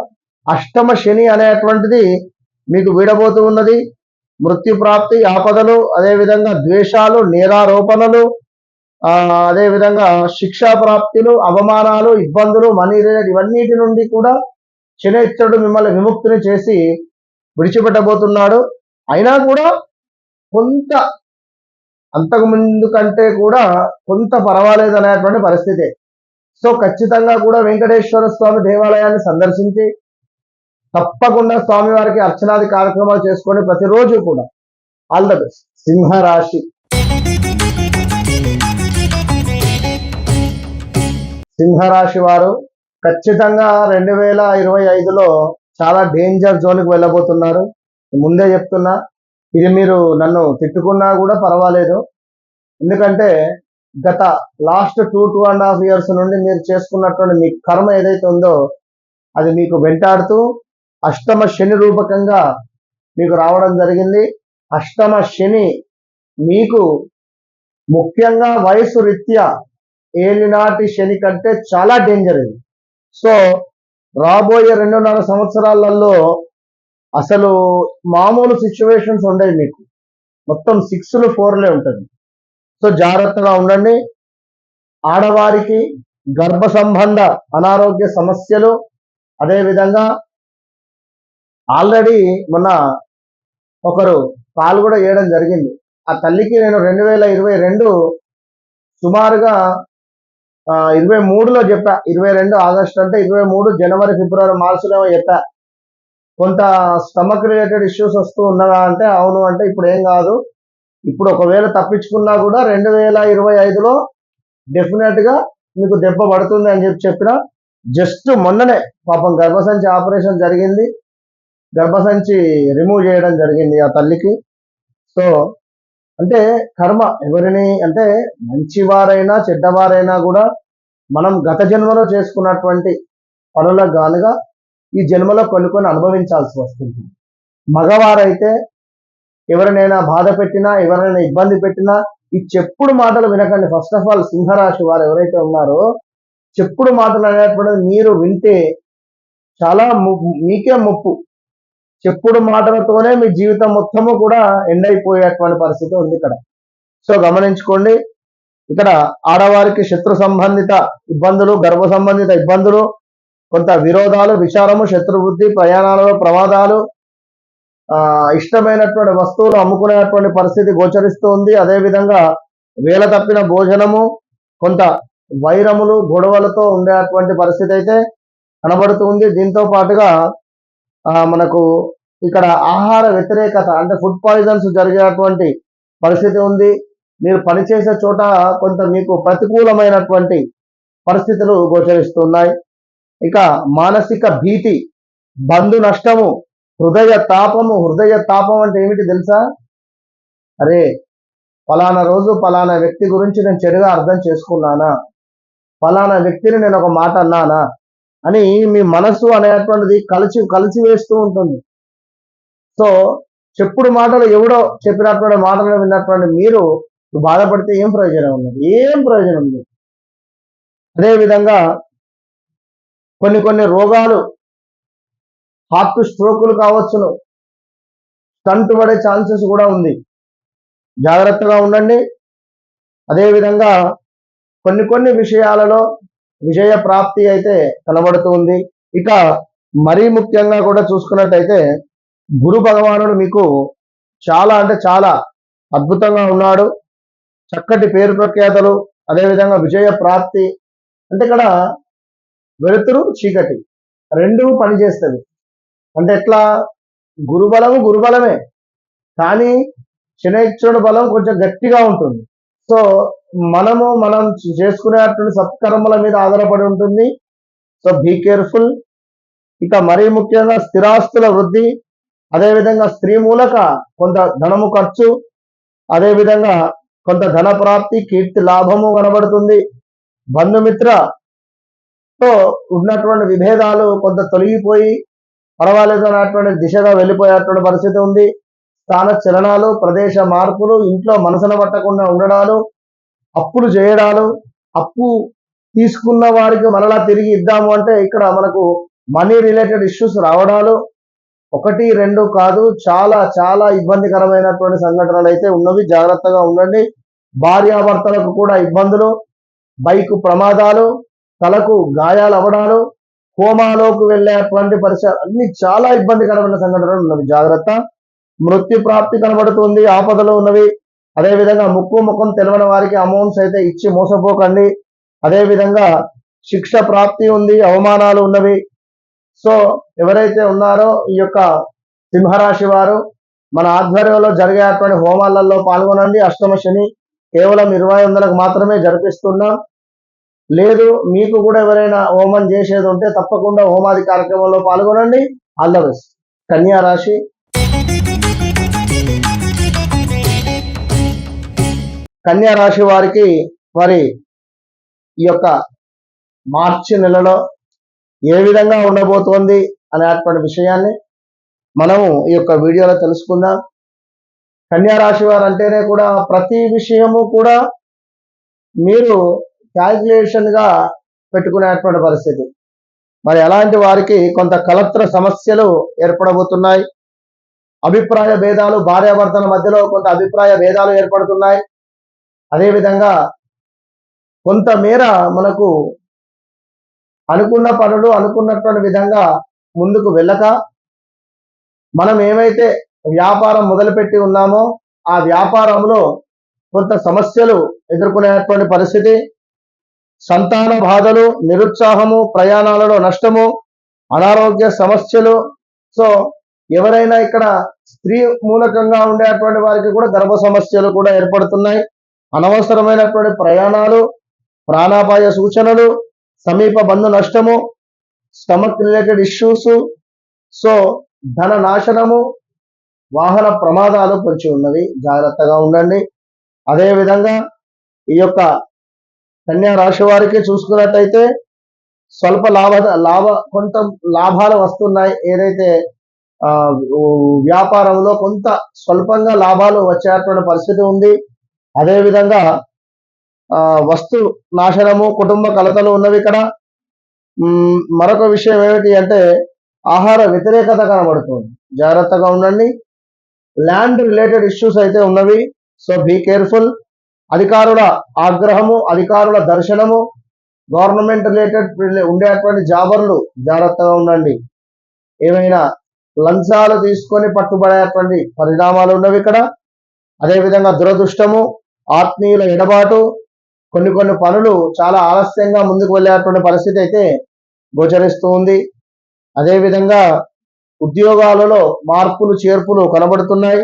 అష్టమ శని అనేటువంటిది మీకు వీడబోతూ ఉన్నది. మృత్యు ప్రాప్తి, ఆపదలు, అదేవిధంగా ద్వేషాలు, నేరారోపణలు, అదేవిధంగా శిక్షా ప్రాప్తులు, అవమానాలు, ఇబ్బందులు, మనీ రిలేటెడ్ ఇవన్నిటి నుండి కూడా శనిశ్చరుడు మిమ్మల్ని విముక్తిని చేసి విడిచిపెట్టబోతున్నాడు. అయినా కూడా కొంత అంతకు ముందు కంటే కూడా కొంత పర్వాలేదు అనేటువంటి పరిస్థితి. సో ఖచ్చితంగా కూడా వెంకటేశ్వర స్వామి దేవాలయాన్ని సందర్శించి తప్పకుండా స్వామివారికి అర్చనాది కార్యక్రమాలు చేసుకొని ప్రతిరోజు కూడా ఆల్ ద బెస్ట్. సింహరాశి సింహరాశి వారు ఖచ్చితంగా 2025లో చాలా డేంజర్ జోన్కి వెళ్ళబోతున్నారు. ముందే చెప్తున్నా, ఇది మీరు నన్ను తిట్టుకున్నా కూడా పర్వాలేదు. ఎందుకంటే గత లాస్ట్ 2.5 years నుండి మీరు చేసుకున్నటువంటి మీ కర్మ ఏదైతే ఉందో అది మీకు వెంటాడుతూ అష్టమ శని రూపకంగా మీకు రావడం జరిగింది. అష్టమ శని మీకు ముఖ్యంగా వయసు రీత్యా ఏలినాటి శని కంటే చాలా డేంజర్ ఇది. సో రాబోయే 2.5 సంవత్సరాలలో అసలు మామూలు సిచ్యువేషన్స్ ఉండేవి మీకు. మొత్తం 6లు 4లే ఉంటుంది. సో జాగ్రత్తగా ఉండండి. ఆడవారికి గర్భ సంబంధ అనారోగ్య సమస్యలు, అదేవిధంగా ఆల్రెడీ మొన్న ఒకరు కాల్ కూడా చేయడం జరిగింది. ఆ తల్లికి నేను 2022 సుమారుగా 23లో చెప్పా. 22 ఆగస్టు అంటే 23 జనవరి ఫిబ్రవరి మార్చిలో చెప్పా. కొంత స్టమక్ రిలేటెడ్ ఇష్యూస్ వస్తూ ఉన్నదా అంటే అవును అంటే ఇప్పుడు ఏం కాదు, ఇప్పుడు ఒకవేళ తప్పించుకున్నా కూడా 2025లో డెఫినెట్గా మీకు దెబ్బ పడుతుంది అని చెప్పిన. జస్ట్ మొన్ననే పాపం గర్భసంచి ఆపరేషన్ జరిగింది, గర్భసంచి రిమూవ్ చేయడం జరిగింది ఆ తల్లికి. సో అంటే కర్మ ఎవరిని అంటే మంచివారైనా చెడ్డవారైనా కూడా మనం గత జన్మలో చేసుకున్నటువంటి పనులకు గానుగా ఈ జన్మలో కొన్ని అనుభవించాల్సి వస్తుంది. మగవారైతే ఎవరినైనా బాధ పెట్టినా, ఎవరైనా ఇబ్బంది పెట్టినా ఈ చెప్పుడు మాటలు వినకండి. ఫస్ట్ ఆఫ్ ఆల్ సింహరాశి వారు ఎవరైతే ఉన్నారో చెప్పుడు మాటలు అనేటువంటిది మీరు వింటే చాలా మీకే ముప్పు. చెప్పుడు మాటలతోనే మీ జీవితం మొత్తము కూడా ఎండ్ అయిపోయేటువంటి పరిస్థితి ఉంది ఇక్కడ. సో గమనించుకోండి. ఇక్కడ ఆడవారికి శత్రు సంబంధిత ఇబ్బందులు, గర్భ సంబంధిత ఇబ్బందులు, కొంత విరోధాలు, విచారము, శత్రుబుద్ధి, ప్రయాణాలలో ప్రమాదాలు, ఇష్టమైనటువంటి వస్తువులు అమ్ముకునేటువంటి పరిస్థితి గోచరిస్తూ ఉంది. అదేవిధంగా వేల తప్పిన భోజనము, కొంత వైరములు, గొడవలతో ఉండేటువంటి పరిస్థితి అయితే కనబడుతుంది. దీంతో పాటుగా మనకు ఇక్కడ ఆహార వ్యతిరేకత అంటే ఫుడ్ పాయిజన్స్ జరిగేటువంటి పరిస్థితి ఉంది. మీరు పనిచేసే చోట కొంత మీకు ప్రతికూలమైనటువంటి పరిస్థితులు గోచరిస్తున్నాయి. ఇక మానసిక భీతి, బంధు నష్టము, హృదయ తాపము. హృదయ తాపం అంటే ఏమిటి తెలుసా? అరే ఫలానా రోజు ఫలానా వ్యక్తి గురించి నేను చెడుగా అర్థం చేసుకున్నానా, ఫలానా వ్యక్తిని నేను ఒక మాట అన్నానా అని మీ మనసు అనేటువంటిది కలిసి వేస్తూ ఉంటుంది. సో చెప్పుడు మాటలు ఎవడో చెప్పినటువంటి మాటలు విన్నటువంటి మీరు బాధపడితే ఏం ప్రయోజనం ఉన్నది? ఏం ప్రయోజనం ఉంది? అదేవిధంగా కొన్ని రోగాలు, హార్ట్ స్ట్రోకులు కావచ్చును, స్టంట్ పడే ఛాన్సెస్ కూడా ఉంది. జాగ్రత్తగా ఉండండి. అదేవిధంగా కొన్ని విషయాలలో విజయ ప్రాప్తి అయితే కనబడుతుంది. ఇక మరీ ముఖ్యంగా కూడా చూసుకున్నట్టయితే గురు భగవానుడు మీకు చాలా అంటే చాలా అద్భుతంగా ఉన్నాడు. చక్కటి పేరు ప్రఖ్యాతలు, అదేవిధంగా విజయ ప్రాప్తి. అంటే ఇక్కడ వెలుతురు చీకటి రెండు పనిచేస్తుంది. అంటే ఎట్లా, గురుబలము గురుబలమే, కానీ శనైశ్వరుడు బలం కొంచెం గట్టిగా ఉంటుంది. సో మనం చేసుకునేటువంటి సత్కర్మల మీద ఆధారపడి ఉంటుంది. So be careful. ఇక మరీ ముఖ్యంగా స్థిరాస్తుల వృద్ధి, అదేవిధంగా స్త్రీ మూలక కొంత ధనము ఖర్చు, అదేవిధంగా కొంత ధన ప్రాప్తి, కీర్తి లాభము కనబడుతుంది. బంధుమిత్రతో ఉన్నటువంటి విభేదాలు కొంత తొలగిపోయి పర్వాలేదు అన్నటువంటి దిశగా వెళ్ళిపోయేటువంటి పరిస్థితి ఉంది. స్థాన చలనాలు, ప్రదేశ మార్పులు, ఇంట్లో మనసున పట్టకుండా ఉండడాలు, అప్పులు చేయడాలు, అప్పు తీసుకున్న వారికి మరలా తిరిగి ఇద్దాము అంటే ఇక్కడ మనకు మనీ రిలేటెడ్ ఇష్యూస్ రావడాలు ఒకటి రెండు కాదు, చాలా చాలా ఇబ్బందికరమైనటువంటి సంఘటనలు అయితే ఉన్నవి. జాగ్రత్తగా ఉండండి. భార్యాభర్తలకు కూడా ఇబ్బందులు, బైక్ ప్రమాదాలు, తలకు గాయాలు అవ్వడాలు, కోమాలోకి వెళ్ళేటువంటి పరిసరాలు అన్ని చాలా ఇబ్బందికరమైన సంఘటనలు ఉన్నవి. జాగ్రత్త. మృత్యు ప్రాప్తి కనబడుతుంది, ఆపదలు ఉన్నవి. అదేవిధంగా ముఖం తెలియని వారికి అమౌంట్స్ అయితే ఇచ్చి మోసపోకండి. అదేవిధంగా శిక్ష ప్రాప్తి ఉంది, అవమానాలు ఉన్నవి. సో ఎవరైతే ఉన్నారో ఈ యొక్క సింహరాశి వారు మన ఆధ్వర్యంలో జరిగేటువంటి హోమాలలో పాల్గొనండి. అష్టమ శని కేవలం 20 మాత్రమే జరిపిస్తున్నాం. లేదు మీకు కూడా ఎవరైనా హోమం చేసేది ఉంటే తప్పకుండా హోమాది కార్యక్రమంలో పాల్గొనండి. All the best. కన్యా రాశి. కన్యా రాశి వారికి మరి ఈ యొక్క మార్చి నెలలో ఏ విధంగా ఉండబోతోంది అనేటువంటి విషయాన్ని మనము ఈ యొక్క వీడియోలో తెలుసుకుందాం. కన్యా రాశి వారు అంటేనే కూడా ప్రతి విషయము కూడా మీరు క్యాల్కులేషన్ గా పెట్టుకునేటువంటి పరిస్థితి. మరి అలాంటి వారికి కొంత కలత్ర సమస్యలు ఏర్పడబోతున్నాయి. అభిప్రాయ భేదాలు, భార్యాభర్తల మధ్యలో కొంత అభిప్రాయ భేదాలు ఏర్పడుతున్నాయి. అదేవిధంగా కొంతమేర మనకు అనుకున్న పనులు అనుకున్నటువంటి విధంగా ముందుకు వెళ్ళక మనం ఏమైతే వ్యాపారం మొదలుపెట్టి ఉన్నామో ఆ వ్యాపారంలో కొంత సమస్యలు ఎదుర్కొనేటువంటి పరిస్థితి, సంతాన బాధలు, నిరుత్సాహము, ప్రయాణాలలో నష్టము, అనారోగ్య సమస్యలు. సో ఎవరైనా ఇక్కడ స్త్రీ మూలకంగా ఉండేటువంటి వారికి కూడా గర్భ సమస్యలు కూడా ఏర్పడుతున్నాయి. అనవసరమైనటువంటి ప్రయాణాలు, ప్రాణాపాయ సూచనలు, సమీప బంధు నష్టము, స్టమక్ రిలేటెడ్ ఇష్యూస్, సో ధన నాశనము, వాహన ప్రమాదాలు పొంచి ఉన్నవి. జాగ్రత్తగా ఉండండి. అదేవిధంగా ఈ యొక్క కన్యా రాశి వారికి చూసుకున్నట్టయితే స్వల్ప కొంత లాభాలు వస్తున్నాయి. ఏదైతే వ్యాపారంలో కొంత స్వల్పంగా లాభాలు వచ్చేటువంటి పరిస్థితి ఉంది. అదేవిధంగా వస్తు నాశనము, కుటుంబ కలతలు ఉన్నవి. ఇక్కడ మరొక విషయం ఏమిటి అంటే ఆహార వ్యతిరేకత కనబడుతుంది. జాగ్రత్తగా ఉండండి. ల్యాండ్ రిలేటెడ్ ఇష్యూస్ అయితే ఉన్నవి. So be careful. అధికారుల ఆగ్రహము, అధికారుల దర్శనము, గవర్నమెంట్ రిలేటెడ్ ఉండేటువంటి జాబర్లు జాగ్రత్తగా ఉండండి. ఏమైనా లంచాలు తీసుకొని పట్టుబడేటువంటి పరిణామాలు ఉన్నవి ఇక్కడ. అదేవిధంగా దురదృష్టము, ఆత్మీయుల ఎడబాటు, కొన్ని పనులు చాలా ఆలస్యంగా ముందుకు వెళ్ళేటువంటి పరిస్థితి అయితే గోచరిస్తూ ఉంది. అదేవిధంగా ఉద్యోగాలలో మార్పులు చేర్పులు కనబడుతున్నాయి.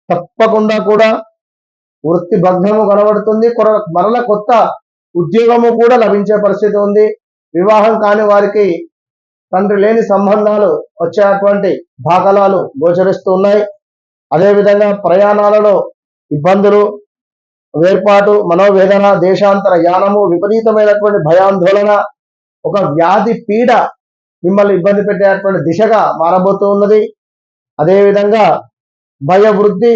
తప్పకుండా కూడా వృత్తి భగ్నము కనబడుతుంది. మరల కొత్త ఉద్యోగము కూడా లభించే పరిస్థితి ఉంది. వివాహం కాని వారికి తండ్రి లేని సంబంధాలు వచ్చేటువంటి దాఖలాలు గోచరిస్తున్నాయి. అదేవిధంగా ప్రయాణాలలో ఇబ్బందులు, వేర్పాటు, మనోవేదన, దేశాంతర యానము, విపరీతమైనటువంటి భయాందోళన, ఒక వ్యాధి పీడ మిమ్మల్ని ఇబ్బంది పెట్టేటువంటి దిశగా మారబోతూ ఉన్నది. అదేవిధంగా భయవృద్ధి,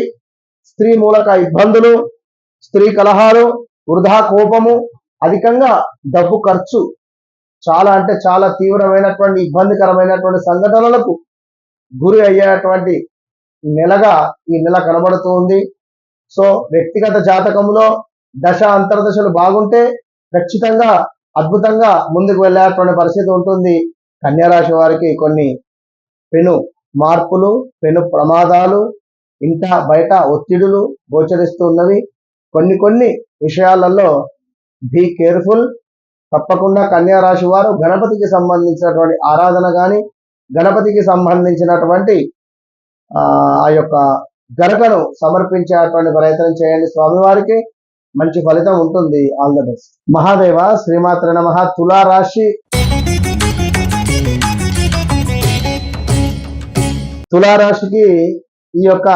స్త్రీ మూలక ఇబ్బందులు, స్త్రీ కలహాలు, వృధా కోపము, అధికంగా డబ్బు ఖర్చు, చాలా అంటే చాలా తీవ్రమైనటువంటి ఇబ్బందికరమైనటువంటి సంఘటనలకు గురి అయ్యేటువంటి నెలగా ఈ నెల కనబడుతూ ఉంది. సో వ్యక్తిగత జాతకంలో దశ అంతర్దశలు బాగుంటే ఖచ్చితంగా అద్భుతంగా ముందుకు వెళ్ళేటువంటి పరిస్థితి ఉంటుంది. కన్యా రాశి వారికి కొన్ని పెను మార్పులు, పెను ప్రమాదాలు, ఇంట బయట ఒత్తిడులు గోచరిస్తున్నవి. కొన్ని విషయాలలో బీ కేర్ఫుల్. తప్పకుండా కన్యా రాశి వారు గణపతికి సంబంధించినటువంటి ఆరాధన కానీ, గణపతికి సంబంధించినటువంటి ఆ యొక్క గరకను సమర్పించేటువంటి ప్రయత్నం చేయండి. స్వామివారికి మంచి ఫలితం ఉంటుంది. All the best. మహాదేవ శ్రీమాత్ర నమః. తులారాశికి ఈ యొక్క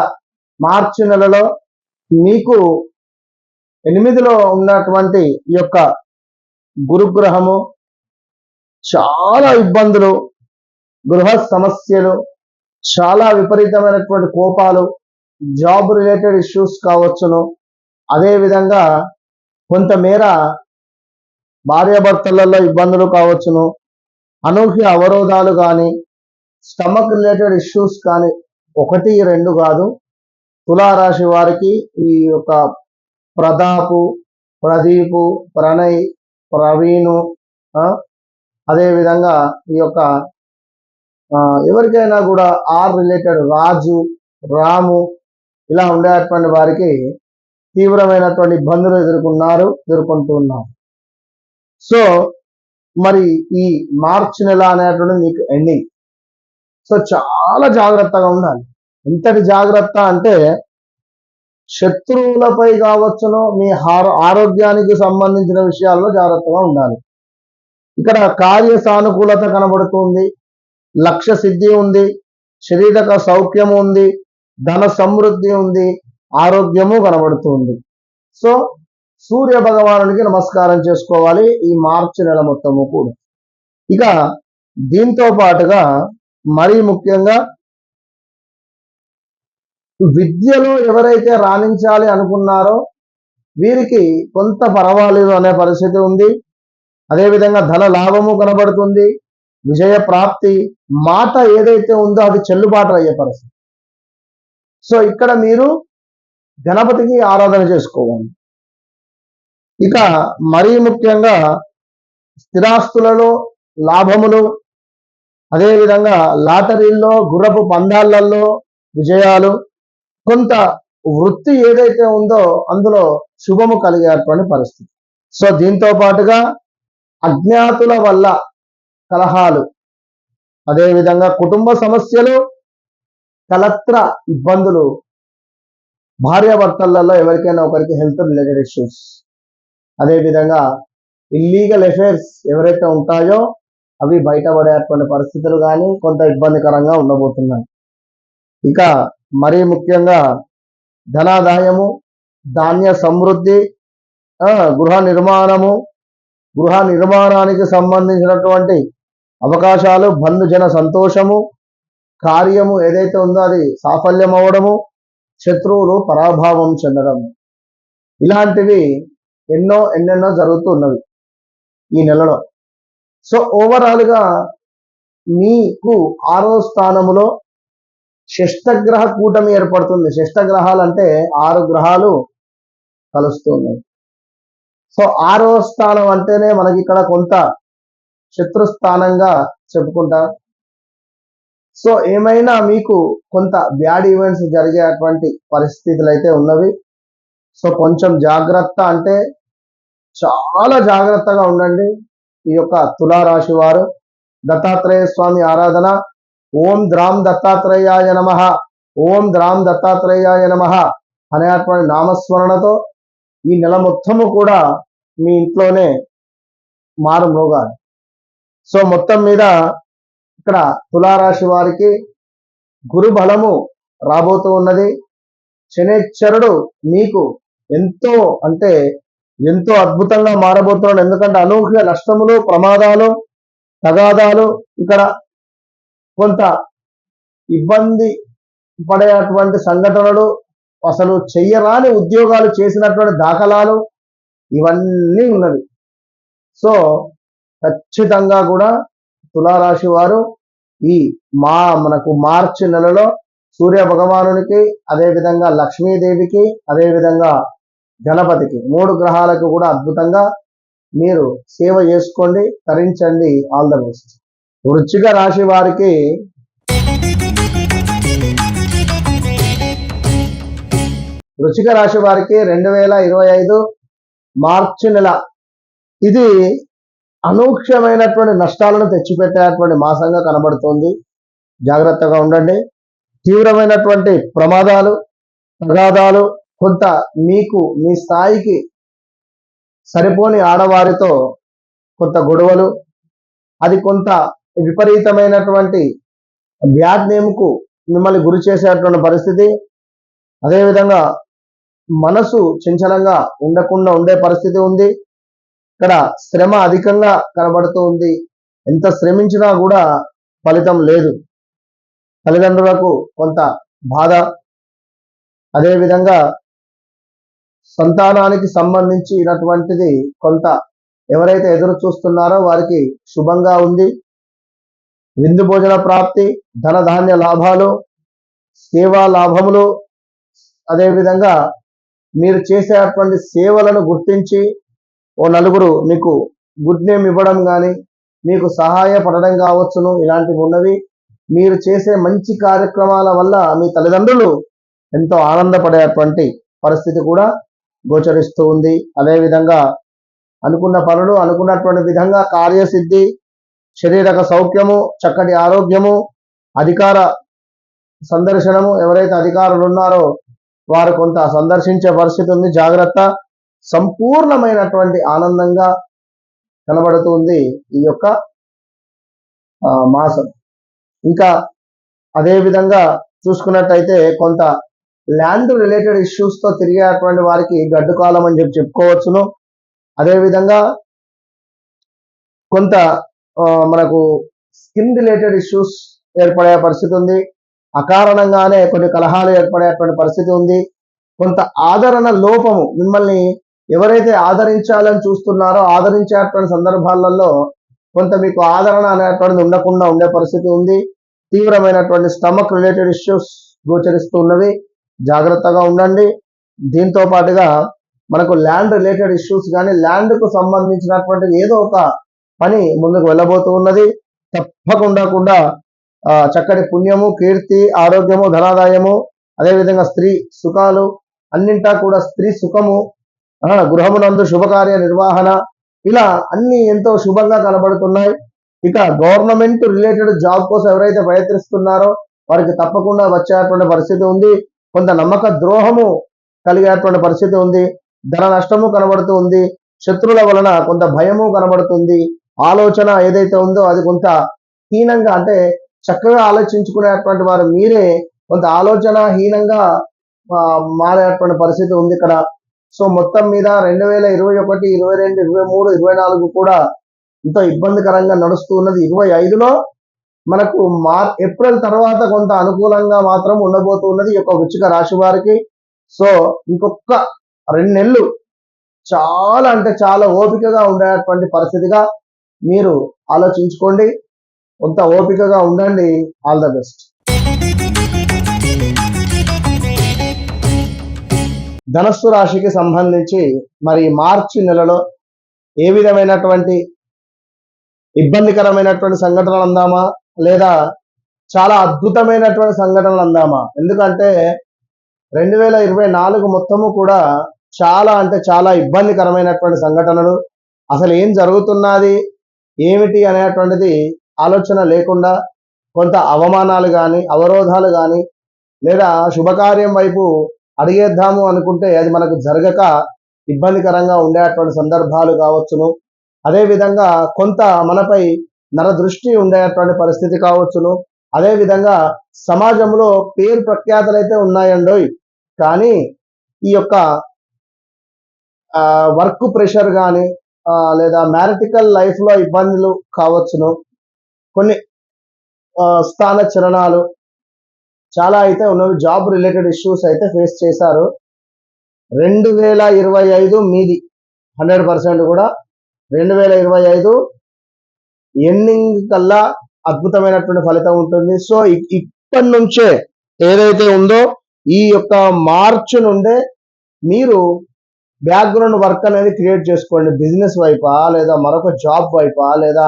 మార్చి నెలలో మీకు 8లో ఉన్నటువంటి ఈ యొక్క గురుగ్రహము చాలా ఇబ్బందులు, గృహ సమస్యలు, చాలా విపరీతమైనటువంటి కోపాలు, జాబ్ రిలేటెడ్ ఇష్యూస్ కావచ్చును. అదేవిధంగా కొంతమేర భార్యాభర్తలలో ఇబ్బందులు కావచ్చును, అనూహ్య అవరోధాలు కానీ, స్టమక్ రిలేటెడ్ ఇష్యూస్ కానీ, 1, 2 కాదు. తులారాశి వారికి ఈ యొక్క ప్రదీపు, ప్రణయ్, ప్రవీణు, అదేవిధంగా ఈ యొక్క ఎవరికైనా కూడా ఆర్ రిలేటెడ్ రాజు, రాము, ఇలా ఉండేటువంటి వారికి తీవ్రమైనటువంటి ఇబ్బందులు ఎదుర్కొంటున్నారు. సో మరి ఈ మార్చి నెల అనేటువంటి మీకు ఎండింగ్. సో చాలా జాగ్రత్తగా ఉండాలి. ఎంతటి జాగ్రత్త అంటే శత్రువులపై కావచ్చును, మీ ఆరోగ్యానికి సంబంధించిన విషయాల్లో జాగ్రత్తగా ఉండాలి. ఇక్కడ కార్య సానుకూలత కనబడుతుంది, లక్ష్య సిద్ధి ఉంది, శరీరక సౌఖ్యము ఉంది, ధన సమృద్ధి ఉంది, ఆరోగ్యము కనబడుతుంది. సో సూర్య భగవానుడికి నమస్కారం చేసుకోవాలి ఈ మార్చి నెల మొత్తము కూడా. ఇక దీంతో పాటుగా మరీ ముఖ్యంగా విద్యలో ఎవరైతే రాణించాలి అనుకున్నారో వీరికి కొంత పర్వాలేదు అనే పరిస్థితి ఉంది. అదేవిధంగా ధన లాభము కనబడుతుంది, విజయ ప్రాప్తి, మాట ఏదైతే ఉందో అది చెల్లుబాటు అయ్యే పరిస్థితి. సో ఇక్కడ మీరు గణపతికి ఆరాధన చేసుకోవాలి. ఇక మరీ ముఖ్యంగా స్థిరాస్తులలో లాభములు, అదేవిధంగా లాటరీల్లో, గుర్రపు పందాలలో విజయాలు, కొంత వృత్తి ఏదైతే ఉందో అందులో శుభము కలిగేటువంటి పరిస్థితి. సో దీంతో పాటుగా అజ్ఞాతుల వల్ల కలహాలు, అదేవిధంగా కుటుంబ సమస్యలు, కలత్ర ఇబ్బందులు, భార్యాభర్తలలో ఎవరికైనా ఒకరికి హెల్త్ రిలేటెడ్ ఇష్యూస్, అదేవిధంగా ఇల్లీగల్ అఫైర్స్ ఎవరైతే ఉంటాయో అవి బయటపడేటువంటి పరిస్థితులు కానీ కొంత ఇబ్బందికరంగా ఉండబోతున్నాయి. ఇక మరీ ముఖ్యంగా ధనాదాయము, ధాన్య సమృద్ధి, గృహ నిర్మాణానికి సంబంధించినటువంటి అవకాశాలు, బంధుజన సంతోషము, కార్యము ఏదైతే ఉందో అది సాఫల్యం అవ్వడము, శత్రువులు పరాభావం చెందడము, ఇలాంటివి ఎన్నెన్నో జరుగుతున్నవి ఈ నెలలో. సో ఓవరాల్గా మీకు 6వ స్థానములో షష్టగ్రహ కూటమి ఏర్పడుతుంది. షష్టగ్రహాలు అంటే 6 గ్రహాలు కలుస్తున్నాయి. సో 6వ స్థానం అంటేనే మనకి ఇక్కడ కొంత శత్రుస్థానంగా చెప్పుకుంటారు. సో ఏమైనా మీకు కొంత బ్యాడ్ ఈవెంట్స్ జరిగేటువంటి పరిస్థితులు అయితే ఉన్నవి. సో కొంచెం జాగ్రత్త అంటే చాలా జాగ్రత్తగా ఉండండి ఈ యొక్క తులారాశి వారు. దత్తాత్రేయ స్వామి ఆరాధన, ఓం ద్రాం దత్తాత్రేయాయ నమః, ఓం ద్రాం దత్తాత్రేయాయ నమః అనేటువంటి నామస్మరణతో ఈ నెల మొత్తము కూడా మీ ఇంట్లోనే మారుమోగాలి. సో మొత్తం మీద ఇక్కడ తులారాశి వారికి గురు బలము రాబోతూ ఉన్నది. శనేశ్వరుడు మీకు ఎంతో అద్భుతంగా మారబోతున్నాడు. ఎందుకంటే అనూహ్య నష్టములు, ప్రమాదాలు, తగాదాలు, ఇక్కడ కొంత ఇబ్బంది పడేటువంటి సంఘటనలు, అసలు చెయ్యరాని ఉద్యోగాలు చేసినటువంటి దాఖలాలు ఇవన్నీ ఉన్నవి. సో ఖచ్చితంగా కూడా తులారాశి వారు ఈ మనకు మార్చి నెలలో సూర్య భగవానునికి, అదేవిధంగా లక్ష్మీదేవికి, అదేవిధంగా గణపతికి 3 గ్రహాలకు కూడా అద్భుతంగా మీరు సేవ చేసుకోండి, తరించండి. All the best. వృశ్చిక రాశి వారికి వృశ్చిక రాశి వారికి 2025 మార్చి నెల ఇది అనూహ్యమైనటువంటి నష్టాలను తెచ్చిపెట్టేటువంటి మాసంగా కనబడుతోంది. జాగ్రత్తగా ఉండండి. తీవ్రమైనటువంటి ప్రమాదాలు, ప్రగాదాలు, కొంత మీకు మీ స్థాయికి సరిపోని ఆడవారితో కొంత గొడవలు, అది కొంత విపరీతమైనటువంటి బ్యాడ్ నేమ్కు మిమ్మల్ని గురి చేసేటువంటి పరిస్థితి. అదేవిధంగా మనసు చంచలంగా ఉండకుండా ఉండే పరిస్థితి ఉంది. ఇక్కడ శ్రమ అధికంగా కనబడుతూ ఉంది. ఎంత శ్రమించినా కూడా ఫలితం లేదు. తల్లిదండ్రులకు కొంత బాధ, అదేవిధంగా సంతానానికి సంబంధించినటువంటిది కొంత ఎవరైతే ఎదురు చూస్తున్నారో వారికి శుభంగా ఉంది. విందు భోజన ప్రాప్తి, ధనధాన్య లాభాలు, సేవా లాభములు, అదేవిధంగా మీరు చేసేటువంటి సేవలను గుర్తించి ఓ నలుగురు మీకు గుడ్ నేమ్ ఇవ్వడం కానీ, మీకు సహాయపడడం కావచ్చును. ఇలాంటివి ఉన్నవి. మీరు చేసే మంచి కార్యక్రమాల వల్ల మీ తల్లిదండ్రులు ఎంతో ఆనందపడేటువంటి పరిస్థితి కూడా గోచరిస్తూ ఉంది. అదేవిధంగా అనుకున్న పనులు అనుకున్నటువంటి విధంగా కార్యసిద్ధి, శరీరక సౌఖ్యము, చక్కటి ఆరోగ్యము, అధికార సందర్శనము. ఎవరైతే అధికారులు ఉన్నారో వారు కొంత సందర్శించే పరిస్థితి ఉంది. జాగ్రత్త. సంపూర్ణమైనటువంటి ఆనందంగా కనబడుతుంది ఈ యొక్క మాసం. ఇంకా అదే విధంగా చూసుకున్నట్టయితే కొంత ల్యాండ్ రిలేటెడ్ ఇష్యూస్ తో తిరిగేటువంటి వారికి గడ్డు కాలం అని చెప్పుకోవచ్చును. అదేవిధంగా కొంత మనకు స్కిన్ రిలేటెడ్ ఇష్యూస్ ఏర్పడే పరిస్థితి ఉంది. అకారణంగానే కొన్ని కలహాలు ఏర్పడేటువంటి పరిస్థితి ఉంది. కొంత ఆదరణ లోపము, మిమ్మల్ని ఎవరైతే ఆదరించాలని చూస్తున్నారో ఆదరించేటువంటి సందర్భాలలో కొంత మీకు ఆదరణ అనేటువంటిది ఉండకుండా ఉండే పరిస్థితి ఉంది. తీవ్రమైనటువంటి స్టమక్ రిలేటెడ్ ఇష్యూస్ గోచరిస్తున్నవి. జాగ్రత్తగా ఉండండి. దీంతో పాటుగా మనకు ల్యాండ్ రిలేటెడ్ ఇష్యూస్ కానీ, ల్యాండ్కు సంబంధించినటువంటి ఏదో ఒక పని ముందుకు వెళ్ళబోతూ ఉన్నది. తప్పకుండా చక్కటి పుణ్యము, కీర్తి, ఆరోగ్యము, ధనాదాయము, అదేవిధంగా స్త్రీ సుఖాలు, అన్నింటా కూడా స్త్రీ సుఖము, గృహమునందు శుభకార్య నిర్వహణ, ఇలా అన్ని ఎంతో శుభంగా కనబడుతున్నాయి. ఇక గవర్నమెంట్ రిలేటెడ్ జాబ్ కోసం ఎవరైతే ప్రయత్నిస్తున్నారో వారికి తప్పకుండా వచ్చేటువంటి పరిస్థితి ఉంది. కొంత నమ్మక ద్రోహము కలిగేటువంటి పరిస్థితి ఉంది. ధన నష్టము కనబడుతూ ఉంది. శత్రువుల వలన కొంత భయము కనబడుతుంది. ఆలోచన ఏదైతే ఉందో అది కొంత హీనంగా, అంటే చక్కగా ఆలోచించుకునేటువంటి వారు మీరే కొంత ఆలోచన హీనంగా మారేటువంటి పరిస్థితి ఉంది ఇక్కడ. సో మొత్తం మీద 2021, 22, 23, 24 కూడా ఎంతో ఇబ్బందికరంగా నడుస్తూ ఉన్నది. 25లో మనకు ఏప్రిల్ తర్వాత కొంత అనుకూలంగా మాత్రం ఉండబోతూ ఉన్నది ఈ యొక్క వృశ్చిక రాశి వారికి. సో ఇంకొక 2 నెలలు చాలా అంటే చాలా ఓపికగా ఉండేటువంటి పరిస్థితిగా మీరు ఆలోచించుకోండి. కొంత ఓపికగా ఉండండి. All the best. ధనస్సు రాశికి సంబంధించి మరి మార్చి నెలలో ఏ విధమైనటువంటి ఇబ్బందికరమైనటువంటి సంఘటనలు అందామా, లేదా చాలా అద్భుతమైనటువంటి సంఘటనలు అందామా? ఎందుకంటే 2024 మొత్తము కూడా చాలా అంటే చాలా ఇబ్బందికరమైనటువంటి సంఘటనలు. అసలు ఏం జరుగుతున్నది ఏమిటి అనేటువంటిది ఆలోచన లేకుండా కొంత అవమానాలు కానీ, అవరోధాలు కానీ, లేదా శుభకార్యం వైపు అడిగేద్దాము అనుకుంటే అది మనకు జరగక ఇబ్బందికరంగా ఉండేటువంటి సందర్భాలు కావచ్చును. అదేవిధంగా కొంత మనపై నరదృష్టి ఉండేటువంటి పరిస్థితి కావచ్చును. అదేవిధంగా సమాజంలో పేరు ప్రఖ్యాతలు అయితే ఉన్నాయండోయ్, కానీ ఈ యొక్క వర్క్ ప్రెషర్ కానీ, లేదా మ్యారిటికల్ లైఫ్లో ఇబ్బందులు కావచ్చును. కొన్ని స్థాన చలనాలు చాలా అయితే ఉన్నవి. జాబ్ రిలేటెడ్ ఇష్యూస్ అయితే ఫేస్ చేశారు. 2025 మీది 100% కూడా 2025 ఎండింగ్ కల్లా అద్భుతమైనటువంటి ఫలితం ఉంటుంది. సో ఇప్పటి నుంచే ఏదైతే ఉందో ఈ యొక్క మార్చి నుండే మీరు బ్యాక్గ్రౌండ్ వర్క్ అనేది క్రియేట్ చేసుకోండి. బిజినెస్ వైపా, లేదా మరొక జాబ్ వైపా, లేదా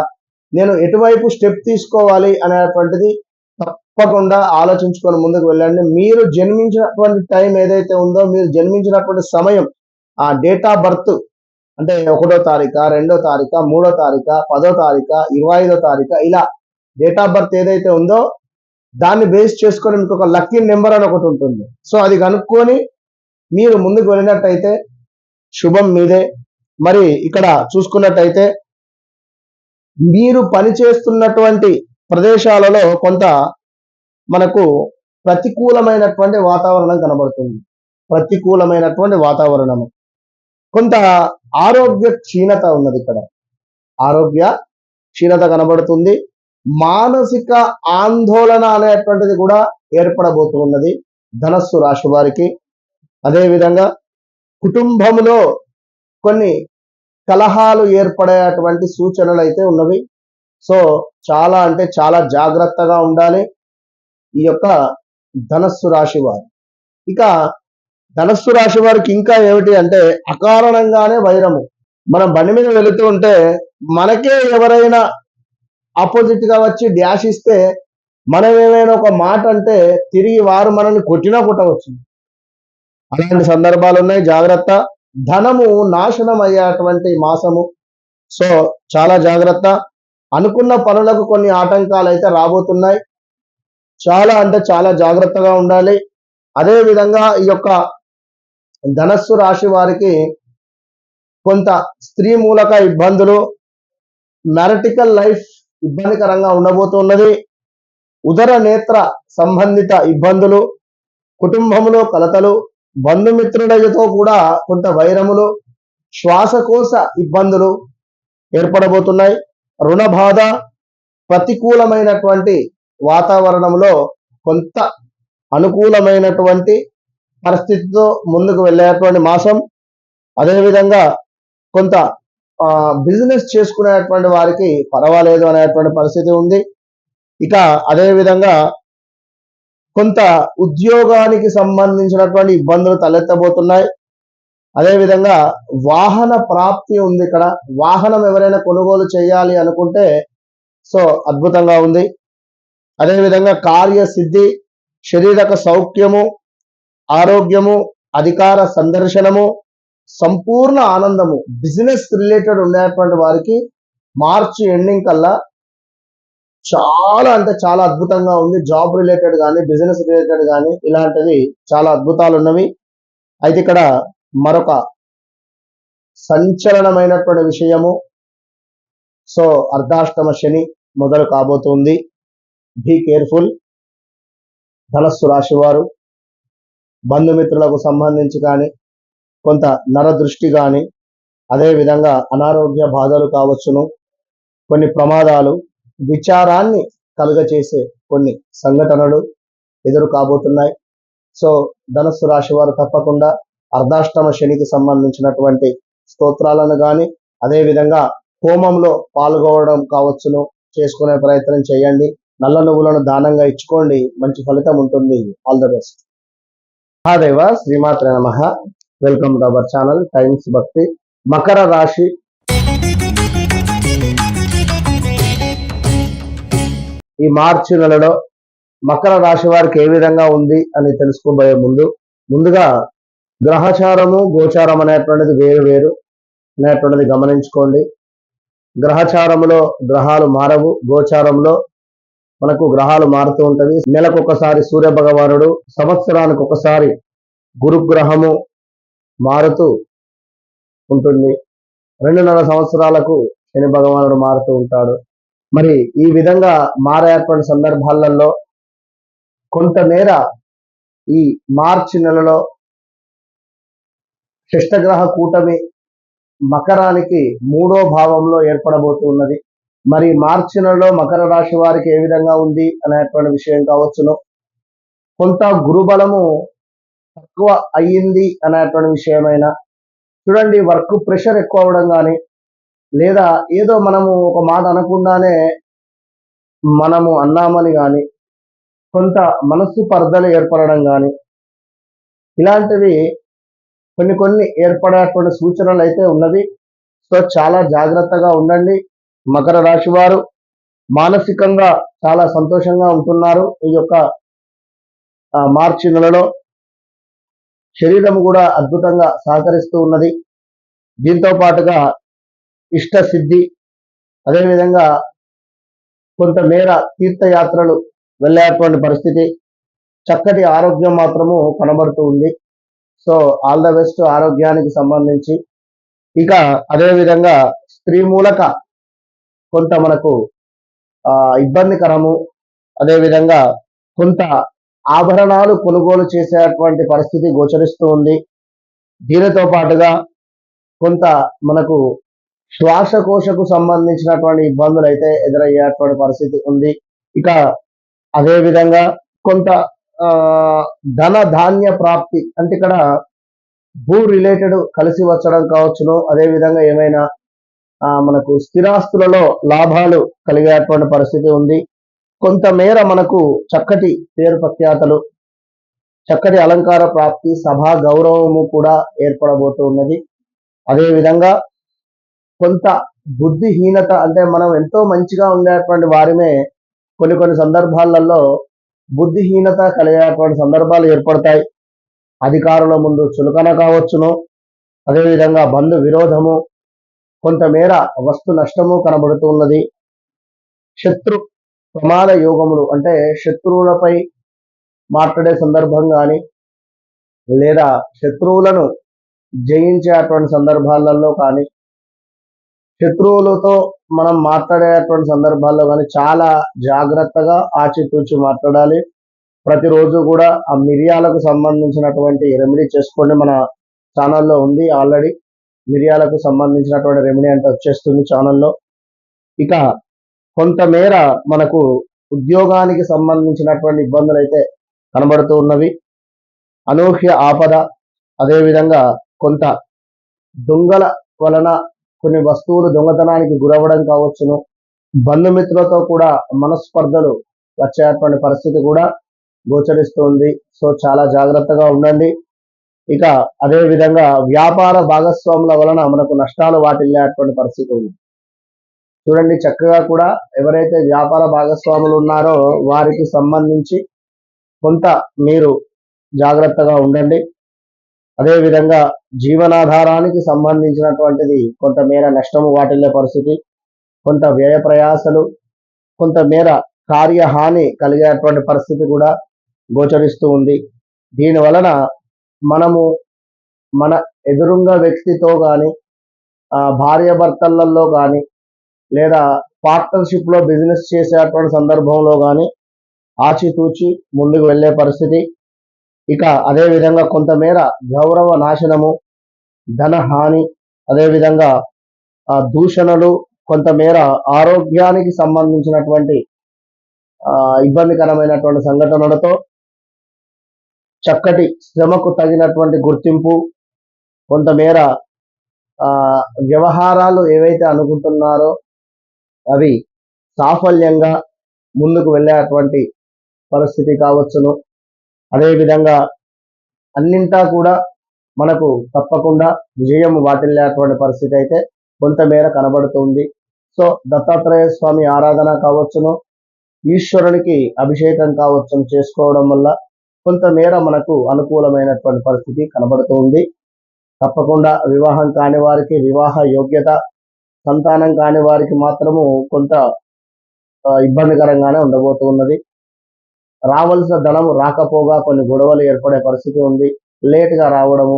నేను ఎటువైపు స్టెప్ తీసుకోవాలి అనేటువంటిది తప్పకుండా ఆలోచించుకొని ముందుకు వెళ్ళండి. మీరు జన్మించినటువంటి టైం ఏదైతే ఉందో, మీరు జన్మించినటువంటి సమయం, ఆ డేట్ ఆఫ్ బర్త్ అంటే 1వ తారీఖు, 2వ తారీఖు, 3వ తారీఖు, 10వ తారీఖు, 25వ తారీఖు, ఇలా డేట్ ఆఫ్ బర్త్ ఏదైతే ఉందో దాన్ని బేస్ చేసుకొని మీకు ఒక లక్కీ నెంబర్ అని ఒకటి ఉంటుంది. సో అది కనుక్కొని మీరు ముందుకు వెళ్ళినట్టయితే శుభం మీదే. మరి ఇక్కడ చూసుకున్నట్టయితే మీరు పనిచేస్తున్నటువంటి ప్రదేశాలలో కొంత మనకు ప్రతికూలమైనటువంటి వాతావరణం కనబడుతుంది. ప్రతికూలమైనటువంటి వాతావరణము, కొంత ఆరోగ్య క్షీణత ఉన్నది. ఇక్కడ ఆరోగ్య క్షీణత కనబడుతుంది. మానసిక ఆందోళన అనేటువంటిది కూడా ఏర్పడబోతున్నది ధనస్సు రాశి వారికి. అదేవిధంగా కుటుంబంలో కొన్ని కలహాలు ఏర్పడేటువంటి సూచనలు అయితే ఉన్నవి. సో చాలా అంటే చాలా జాగ్రత్తగా ఉండాలి ఈ యొక్క ధనస్సు రాశి వారు. ఇక ధనస్సు రాశి వారికి ఇంకా ఏమిటి అంటే అకారణంగానే వైరము. మనం బండి మీద వెళుతూ ఉంటే మనకే ఎవరైనా ఆపోజిట్ గా వచ్చి డ్యాష్ ఇస్తే మనం ఏమైనా ఒక మాట అంటే తిరిగి వారు మనల్ని కొట్టినా కొట్టవచ్చు. అలాంటి సందర్భాలు ఉన్నాయి, జాగ్రత్త. ధనము నాశనం అయ్యేటువంటి మాసము. సో చాలా జాగ్రత్త. అనుకున్న పనులకు కొన్ని ఆటంకాలు అయితే రాబోతున్నాయి. చాలా అంటే చాలా జాగ్రత్తగా ఉండాలి. అదే విధంగా ఈ యొక్క ధనస్సు రాశి వారికి కొంత స్త్రీ మూలక ఇబ్బందులు, మ్యారిటికల్ లైఫ్ ఇబ్బందికరంగా ఉండబోతున్నది. ఉదర నేత్ర సంబంధిత ఇబ్బందులు, కుటుంబంలో కలతలు, బంధుమిత్రులతో కూడా కొంత వైరములు, శ్వాసకోశ ఇబ్బందులు ఏర్పడబోతున్నాయి. రుణ బాధ, ప్రతికూలమైనటువంటి వాతావరణంలో కొంత అనుకూలమైనటువంటి పరిస్థితితో ముందుకు వెళ్ళేటువంటి మాసం. అదేవిధంగా కొంత బిజినెస్ చేసుకునేటువంటి వారికి పర్వాలేదు అనేటువంటి పరిస్థితి ఉంది. ఇక అదేవిధంగా కొంత ఉద్యోగానికి సంబంధించినటువంటి ఇబ్బందులు తలెత్తబోతున్నాయి. అదేవిధంగా వాహన ప్రాప్తి ఉంది. ఇక్కడ వాహనం ఎవరైనా కొనుగోలు చేయాలి అనుకుంటే సో అద్భుతంగా ఉంది. అదేవిధంగా కార్యసిద్ధి, శరీరక సౌఖ్యము, ఆరోగ్యము, అధికార సందర్శనము, సంపూర్ణ ఆనందము. బిజినెస్ రిలేటెడ్ ఉండేటువంటి వారికి మార్చి ఎండింగ్ కల్లా చాలా అంటే చాలా అద్భుతంగా ఉంది. జాబ్ రిలేటెడ్ కానీ, బిజినెస్ రిలేటెడ్ కానీ ఇలాంటివి చాలా అద్భుతాలు ఉన్నవి. అయితే ఇక్కడ మరొక సంచలనమైనటువంటి విషయము. సో అర్ధాష్టమ శని మొదలు కాబోతుంది. బీ కేర్ఫుల్ ధనస్సు రాశి వారు. బంధుమిత్రులకు సంబంధించి కానీ, కొంత నరదృష్టి కానీ, అదేవిధంగా అనారోగ్య బాధలు కావచ్చును, కొన్ని ప్రమాదాలు, విచారాన్ని కలుగచేసే కొన్ని సంఘటనలు ఎదురు కాబోతున్నాయి. సో ధనస్సు రాశి వారు తప్పకుండా అర్ధాష్టమ శనికి సంబంధించినటువంటి స్తోత్రాలను కానీ, అదేవిధంగా హోమంలో పాల్గొనడం కావచ్చును చేసుకునే ప్రయత్నం చేయండి. నల్ల నువ్వులను దానంగా ఇచ్చుకోండి, మంచి ఫలితం ఉంటుంది. All the best. మహాదేవ, శ్రీమాత్రే నమః. Welcome to our channel times భక్తి. మకర రాశి ఈ మార్చి నెలలో మకర రాశి వారికి ఏ విధంగా ఉంది అని తెలుసుకోబోయే ముందుగా గ్రహచారము గోచారం అనేటువంటిది వేరు వేరు అనేటువంటిది గమనించుకోండి. గ్రహచారములో గ్రహాలు మారవు, గోచారంలో మనకు గ్రహాలు మారుతూ ఉంటవి. నెలకు ఒకసారి సూర్య భగవానుడు, సంవత్సరానికి ఒకసారి గురుగ్రహము మారుతూ ఉంటుంది. 2.5 సంవత్సరాలకు శని భగవానుడు మారుతూ ఉంటాడు. మరి ఈ విధంగా మారేటువంటి సందర్భాలలో కొంతమేర ఈ మార్చి నెలలో షష్టగ్రహ కూటమి మకరానికి 3వ భావంలో ఏర్పడబోతున్నది. మరి మార్చి నెలలో మకర రాశి వారికి ఏ విధంగా ఉంది అనేటువంటి విషయం కావచ్చును. కొంత గురుబలము తక్కువ అయ్యింది అనేటువంటి విషయమైనా చూడండి. వర్క్ ప్రెషర్ ఎక్కువ అవడం కానీ, లేదా ఏదో మనము ఒక మాట అనకుండానే మనము అన్నామని కానీ, కొంత మనస్సు పర్ధలు ఏర్పడడం కానీ, ఇలాంటివి కొన్ని ఏర్పడేటువంటి సూచనలు అయితే ఉన్నవి. సో చాలా జాగ్రత్తగా ఉండండి. మకర రాశి వారు మానసికంగా చాలా సంతోషంగా ఉంటున్నారు ఈ యొక్క మార్చి నెలలో. శరీరం కూడా అద్భుతంగా సహకరిస్తూ ఉన్నది. దీంతో పాటుగా ఇష్ట సిద్ధి, అదేవిధంగా కొంతమేర తీర్థయాత్రలు వెళ్ళేటువంటి పరిస్థితి, చక్కటి ఆరోగ్యం మాత్రము కనబడుతూ ఉంది. సో ఆల్ ద బెస్ట్ ఆరోగ్యానికి సంబంధించి. ఇక అదేవిధంగా స్త్రీ మూలక కొంత మనకు ఇబ్బందికరము, అదేవిధంగా కొంత ఆభరణాలు కొనుగోలు చేసేటువంటి పరిస్థితి గోచరిస్తూ ఉంది. దీనితో పాటుగా కొంత మనకు శ్వాసకోశకు సంబంధించినటువంటి ఇబ్బందులు అయితే ఎదురయ్యేటువంటి పరిస్థితి ఉంది. ఇక అదేవిధంగా కొంత ధన ధాన్య ప్రాప్తి, అంటే ఇక్కడ భూ రిలేటెడ్ కలిసి వచ్చడం కావచ్చును, అదేవిధంగా ఏమైనా మనకు స్థిరాస్తులలో లాభాలు కలిగేటువంటి పరిస్థితి ఉంది. కొంతమేర మనకు చక్కటి పేరు ప్రఖ్యాతలు, చక్కటి అలంకార ప్రాప్తి, సభా గౌరవము కూడా ఏర్పడబోతూ ఉన్నది. అదేవిధంగా కొంత బుద్ధిహీనత, అంటే మనం ఎంతో మంచిగా ఉండేటువంటి వారిమే కొన్ని సందర్భాలలో బుద్ధిహీనత కలిగేటువంటి సందర్భాలు ఏర్పడతాయి. అధికారుల ముందు చులకన కావచ్చును, అదేవిధంగా బంధు విరోధము, కొంతమేర వస్తు నష్టము కనబడుతూ ఉన్నది. శత్రు ప్రమాద యోగములు, అంటే శత్రువులపై మాట్లాడే సందర్భం కానీ, లేదా శత్రువులను జయించేటువంటి సందర్భాలలో కానీ, శత్రువులతో మనం మాట్లాడేటువంటి సందర్భాల్లో కానీ చాలా జాగ్రత్తగా ఆచితూచి మాట్లాడాలి. ప్రతిరోజు కూడా ఆ మిరియాలకు సంబంధించినటువంటి రెమెడీ చేసుకోండి. మన ఛానల్లో ఉంది ఆల్రెడీ, మిరియాలకు సంబంధించినటువంటి రెమెడీ అంటే వచ్చేస్తుంది ఛానల్లో. ఇక కొంతమేర మనకు ఉద్యోగానికి సంబంధించినటువంటి ఇబ్బందులు అయితే కనబడుతూ ఉన్నవి. అనూహ్య ఆపద, అదేవిధంగా కొంత దొంగల వలన కొన్ని వస్తువులు దొంగతనానికి గురవ్వడం కావచ్చును, బంధుమిత్రులతో కూడా మనస్పర్ధలు వచ్చేటువంటి పరిస్థితి కూడా గోచరిస్తుంది. సో చాలా జాగ్రత్తగా ఉండండి. ఇక అదే విధంగా వ్యాపార భాగస్వాముల వలన మనకు నష్టాలు వాటిల్లేటువంటి పరిస్థితి ఉంది. చూడండి, చక్కగా కూడా ఎవరైతే వ్యాపార భాగస్వాములు ఉన్నారో వారికి సంబంధించి కొంత మీరు జాగ్రత్తగా ఉండండి. అదేవిధంగా జీవనాధారానికి సంబంధించినటువంటిది కొంతమేర నష్టము వాటిల్లే పరిస్థితి, కొంత వ్యయ ప్రయాసలు, కొంతమేర కార్యహాని కలిగేటువంటి పరిస్థితి కూడా గోచరిస్తూ ఉంది. దీని వలన మనము మన ఎదురుంగా వ్యక్తితో కానీ, భార్యాభర్తలలో కానీ, లేదా పార్ట్నర్షిప్లో బిజినెస్ చేసేటువంటి సందర్భంలో కానీ ఆచితూచి ముందుకు వెళ్ళే పరిస్థితి. ఇక అదేవిధంగా కొంతమేర గౌరవ నాశనము, ధనహాని, అదేవిధంగా దూషణలు, కొంతమేర ఆరోగ్యానికి సంబంధించినటువంటి ఇబ్బందికరమైనటువంటి సంఘటనలతో చక్కటి శ్రమకు తగినటువంటి గుర్తింపు, కొంతమేర వ్యవహారాలు ఏవైతే అనుకుంటున్నారో అవి సాఫల్యంగా ముందుకు వెళ్ళేటువంటి పరిస్థితి కావచ్చును. అదేవిధంగా అన్నింటా కూడా మనకు తప్పకుండా విజయం వాటిల్లేటువంటి పరిస్థితి అయితే కొంతమేర కనబడుతుంది. సో దత్తాత్రేయ స్వామి ఆరాధన కావచ్చును, ఈశ్వరునికి అభిషేకం కావచ్చును చేసుకోవడం వల్ల కొంతమేర మనకు అనుకూలమైనటువంటి పరిస్థితి కనబడుతుంది. తప్పకుండా వివాహం కాని వారికి వివాహ యోగ్యత, సంతానం కాని వారికి మాత్రము కొంత ఇబ్బందికరంగానే ఉండబోతున్నది. రావాల్సిన ధనము రాకపోగా కొన్ని గొడవలు ఏర్పడే పరిస్థితి ఉంది, లేట్గా రావడము,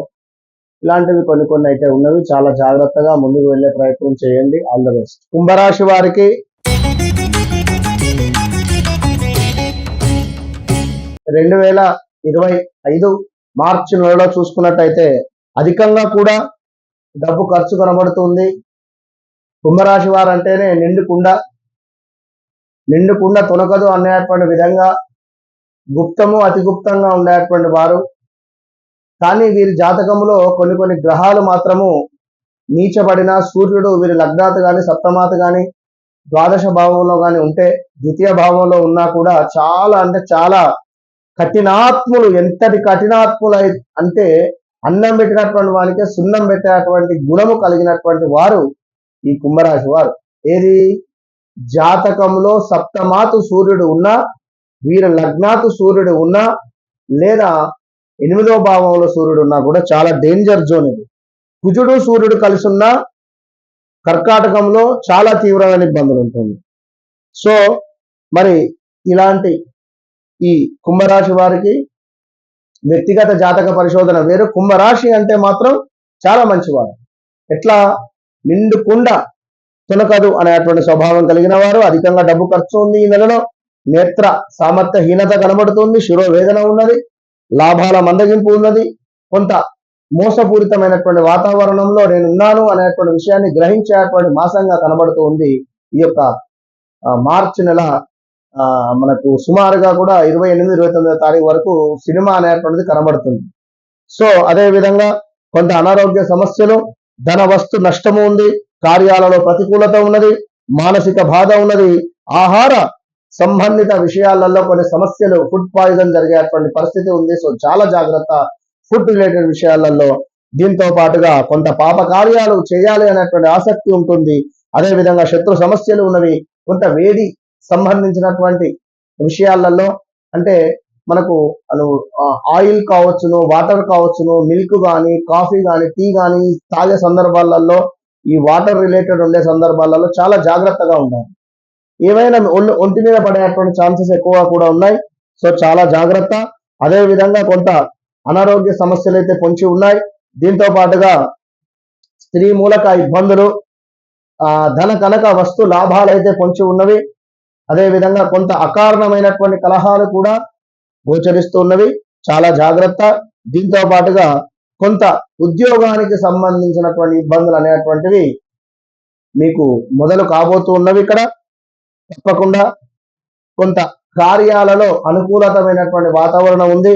ఇలాంటివి కొన్ని అయితే ఉన్నవి. చాలా జాగ్రత్తగా ముందుకు వెళ్ళే ప్రయత్నం చేయండి. All the best. కుంభరాశి వారికి 2025 మార్చి నెలలో చూసుకున్నట్టయితే అధికంగా కూడా డబ్బు ఖర్చు కనబడుతుంది. కుంభరాశి వారు అంటేనే నిండుకుండ తొనకదు అనేటువంటి విధంగా గుప్తము అతి గుప్తంగా ఉండేటువంటి వారు. కానీ వీరి జాతకంలో కొన్ని గ్రహాలు మాత్రము నీచబడిన, సూర్యుడు వీరి లగ్నాత్ కానీ సప్తమాత కానీ ద్వాదశ భావంలో కానీ ఉంటే, ద్వితీయ భావంలో ఉన్నా కూడా చాలా అంటే చాలా కఠినాత్ములు, ఎంతటి కఠినాత్ములు అంటే అన్నం పెట్టినటువంటి వారికి సున్నం పెట్టేటువంటి గుణము కలిగినటువంటి వారు ఈ కుంభరాశి వారు. ఏది జాతకంలో సప్తమాతు సూర్యుడు ఉన్నా, వీరి లగ్నాతు సూర్యుడు ఉన్నా, లేదా 8వ భావంలో సూర్యుడు ఉన్నా కూడా చాలా డేంజర్ జోన్ ఇది. కుజుడు సూర్యుడు కలిసి ఉన్న కర్కాటకంలో చాలా తీవ్రమైన ఇబ్బందులు ఉంటుంది. సో మరి ఇలాంటి ఈ కుంభరాశి వారికి వ్యక్తిగత జాతక పరిశోధన వేరు. కుంభరాశి అంటే మాత్రం చాలా మంచివారు. ఎట్లా నిండుకుండ తునకదు అనేటువంటి స్వభావం కలిగిన వారు. అధికంగా డబ్బు ఖర్చు ఉంది ఈ నెలలో. నేత్ర సామర్థ్యహీనత కనబడుతుంది. శిరోవేదన ఉన్నది. లాభాల మందగింపు ఉన్నది. కొంత మోసపూరితమైనటువంటి వాతావరణంలో నేను ఉన్నాను అనేటువంటి విషయాన్ని గ్రహించేటువంటి మాసంగా కనబడుతూ ఉంది ఈ యొక్క మార్చి నెల. మనకు సుమారుగా కూడా 28-29 తారీఖు వరకు సినిమా అనేటువంటిది కనబడుతుంది. సో అదే విధంగా కొంత అనారోగ్య సమస్యలు, ధన వస్తు నష్టము ఉంది, కార్యాలలో ప్రతికూలత ఉన్నది, మానసిక బాధ ఉన్నది, ఆహార సంబంధిత విషయాలలో కొన్ని సమస్యలు, ఫుడ్ పాయిజన్ జరిగేటువంటి పరిస్థితి ఉంది. సో చాలా జాగ్రత్త ఫుడ్ రిలేటెడ్ విషయాలలో. దీంతో పాటుగా కొంత పాప కార్యాలు చేయాలి అనేటువంటి ఆసక్తి ఉంటుంది. అదేవిధంగా శత్రు సమస్యలు ఉన్నవి. కొంత వేడి సంబంధించినటువంటి విషయాలలో, అంటే మనకు ఆయిల్ కావచ్చును, వాటర్ కావచ్చును, మిల్క్ కానీ, కాఫీ కానీ, టీ కానీ తాగే సందర్భాలలో, ఈ వాటర్ రిలేటెడ్ ఉండే సందర్భాలలో చాలా జాగ్రత్తగా ఉండాలి. ఏమైనా ఒంటి మీద పడేటువంటి ఛాన్సెస్ ఎక్కువగా కూడా ఉన్నాయి. సో చాలా జాగ్రత్త. అదే విధంగా కొంత అనారోగ్య సమస్యలు అయితే పొంచి ఉన్నాయి. దీంతో పాటుగా స్త్రీ మూలక ఇబ్బందులు, ధన కనక వస్తు లాభాలు అయితే పొంచి ఉన్నవి. అదే విధంగా కొంత అకారణమైనటువంటి కలహాలు కూడా గోచరిస్తూ ఉన్నవి. చాలా జాగ్రత్త. దీంతో పాటుగా కొంత ఉద్యోగానికి సంబంధించినటువంటి ఇబ్బందులు అనేటువంటివి మీకు మొదలు కాబోతూ ఉన్నవి. ఇక్కడ తప్పకుండా కొంత కార్యాలలో అనుకూలతమైనటువంటి వాతావరణం ఉంది.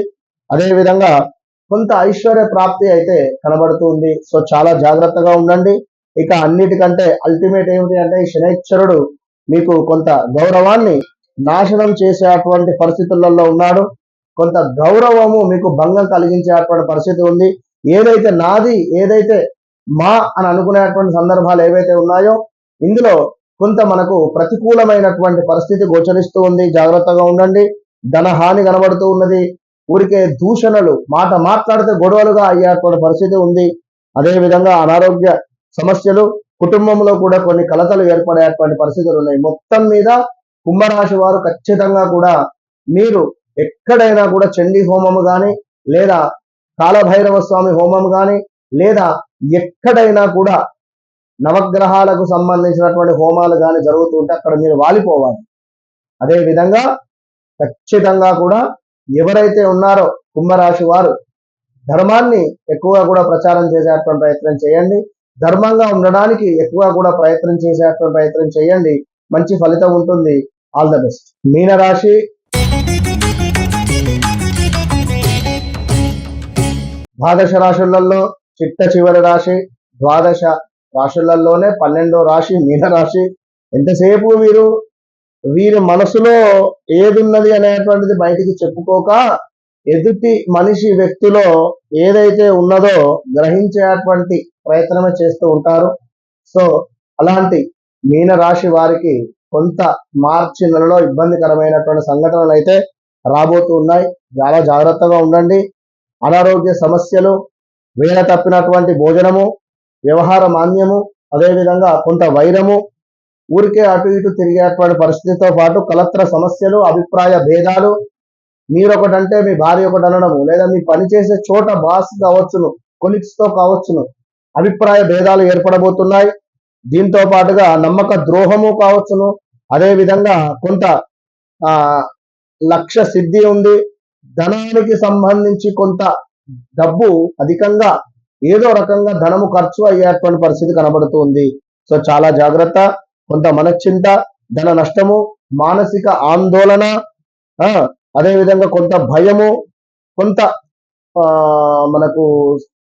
అదేవిధంగా కొంత ఐశ్వర్య ప్రాప్తి అయితే కనబడుతూ ఉంది. సో చాలా జాగ్రత్తగా ఉండండి. ఇక అన్నిటికంటే అల్టిమేట్ ఏమిటి అంటే, శనైశ్వరుడు మీకు కొంత గౌరవాన్ని నాశనం చేసేటువంటి పరిస్థితులలో ఉన్నాడు. కొంత గౌరవము మీకు భంగం కలిగించేటువంటి పరిస్థితి ఉంది. ఏదైతే నాది, ఏదైతే మా అని అనుకునేటువంటి సందర్భాలు ఏవైతే ఉన్నాయో, ఇందులో కొంత మనకు ప్రతికూలమైనటువంటి పరిస్థితి గోచరిస్తూ ఉంది. జాగ్రత్తగా ఉండండి. ధనహాని కనబడుతూ ఉన్నది. ఊరికే దూషణలు, మాట మాట్లాడితే గొడవలుగా అయ్యేటువంటి పరిస్థితి ఉంది. అదేవిధంగా అనారోగ్య సమస్యలు, కుటుంబంలో కూడా కొన్ని కలతలు ఏర్పడేటువంటి పరిస్థితులు ఉన్నాయి. మొత్తం మీద కుంభరాశి వారు ఖచ్చితంగా కూడా మీరు ఎక్కడైనా కూడా చండీ హోమము కానీ, లేదా కాలభైరవ స్వామి హోమం కానీ, లేదా ఎక్కడైనా కూడా నవగ్రహాలకు సంబంధించినటువంటి హోమాలు కానీ జరుగుతుంటే అక్కడ మీరు వాలిపోవాలి. అదే విధంగా ఖచ్చితంగా కూడా ఎవరైతే ఉన్నారో కుంభరాశి వారు ధర్మాన్ని ఎక్కువగా కూడా ప్రచారం చేసేటువంటి ప్రయత్నం చేయండి. ధర్మంగా ఉండడానికి ఎక్కువగా కూడా ప్రయత్నం చేసేటువంటి ప్రయత్నం చేయండి. మంచి ఫలితం ఉంటుంది. All the best. మీనరాశి, ద్వాదశ రాశులలో చిట్ట చివరి రాశి. ద్వాదశ రాశులలోనే 12వ రాశి మీనరాశి. ఎంతసేపు వీరి మనసులో ఏదున్నది అనేటువంటిది బయటికి చెప్పుకోక, ఎదుటి మనిషి వ్యక్తిలో ఏదైతే ఉన్నదో గ్రహించేటువంటి ప్రయత్నమే చేస్తూ ఉంటారు. సో అలాంటి మీనరాశి వారికి కొంత మార్చి నెలలో ఇబ్బందికరమైనటువంటి సంఘటనలు అయితే రాబోతూ ఉన్నాయి. చాలా జాగ్రత్తగా ఉండండి. అనారోగ్య సమస్యలు, వేళ తప్పినటువంటి భోజనము, వ్యవహార మాన్యము, అదేవిధంగా కొంత వైరము, ఊరికే అటు ఇటు తిరిగేటువంటి పరిస్థితితో పాటు కలత్ర సమస్యలు, అభిప్రాయ భేదాలు, మీరొకటంటే మీ భార్య ఒకటి అనడము, లేదా మీ పనిచేసే చోట బాస్ కావచ్చును, కొలీగ్స్ తో కావచ్చును, అభిప్రాయ భేదాలు ఏర్పడబోతున్నాయి. దీంతో పాటుగా నమ్మక ద్రోహము కావచ్చును. అదేవిధంగా కొంత లక్ష్య సిద్ధి ఉంది. ధనానికి సంబంధించి కొంత డబ్బు అధికంగా ఏదో రకంగా ధనము ఖర్చు అయ్యేటువంటి పరిస్థితి కనబడుతుంది. సో చాలా జాగ్రత్త. కొంత మనశ్చింత, ధన నష్టము, మానసిక ఆందోళన, అదేవిధంగా కొంత భయము, కొంత మనకు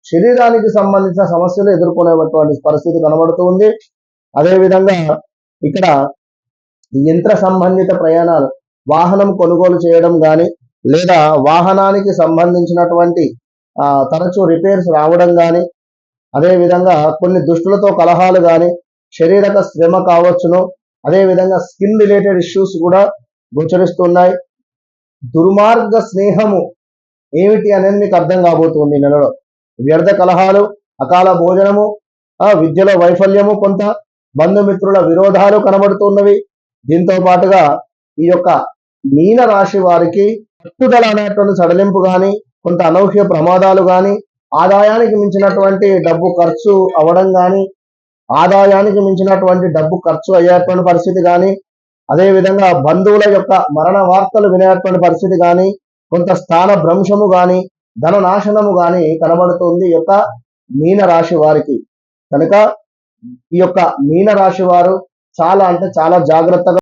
శరీరానికి సంబంధించిన సమస్యలు ఎదుర్కొనేటువంటి పరిస్థితి కనబడుతూ ఉంది. అదేవిధంగా ఇక్కడ యంత్ర సంబంధిత ప్రయాణాలు, వాహనం కొనుగోలు చేయడం కానీ, లేదా వాహనానికి సంబంధించినటువంటి తరచూ రిపేర్స్ రావడం కానీ, అదేవిధంగా కొన్ని దుష్టులతో కలహాలు కానీ, శరీరక శ్రమ కావచ్చును, అదేవిధంగా స్కిన్ రిలేటెడ్ ఇష్యూస్ కూడా గోచరిస్తున్నాయి. దుర్మార్గ స్నేహము ఏమిటి అనేది మీకు అర్థం కాబోతుంది ఈ నెలలో. వ్యర్థ కలహాలు, అకాల భోజనము, విద్యలో వైఫల్యము, కొంత బంధుమిత్రుల విరోధాలు కనబడుతున్నవి. దీంతో పాటుగా ఈ యొక్క మీన రాశి వారికి పట్టుదల అనేటువంటి సడలింపు కానీ, కొంత అనూహ్య ప్రమాదాలు కానీ, ఆదాయానికి మించినటువంటి డబ్బు ఖర్చు అవ్వడం కానీ, ఆదాయానికి మించినటువంటి డబ్బు ఖర్చు అయ్యేటువంటి పరిస్థితి కానీ, అదేవిధంగా బంధువుల యొక్క మరణ వార్తలు వినేటువంటి పరిస్థితి కానీ, కొంత స్థాన భ్రంశము కానీ, ధన నాశనము కానీ కనబడుతుంది ఈ యొక్క మీన రాశి వారికి. కనుక ఈ యొక్క మీన రాశి వారు చాలా అంటే చాలా జాగ్రత్తగా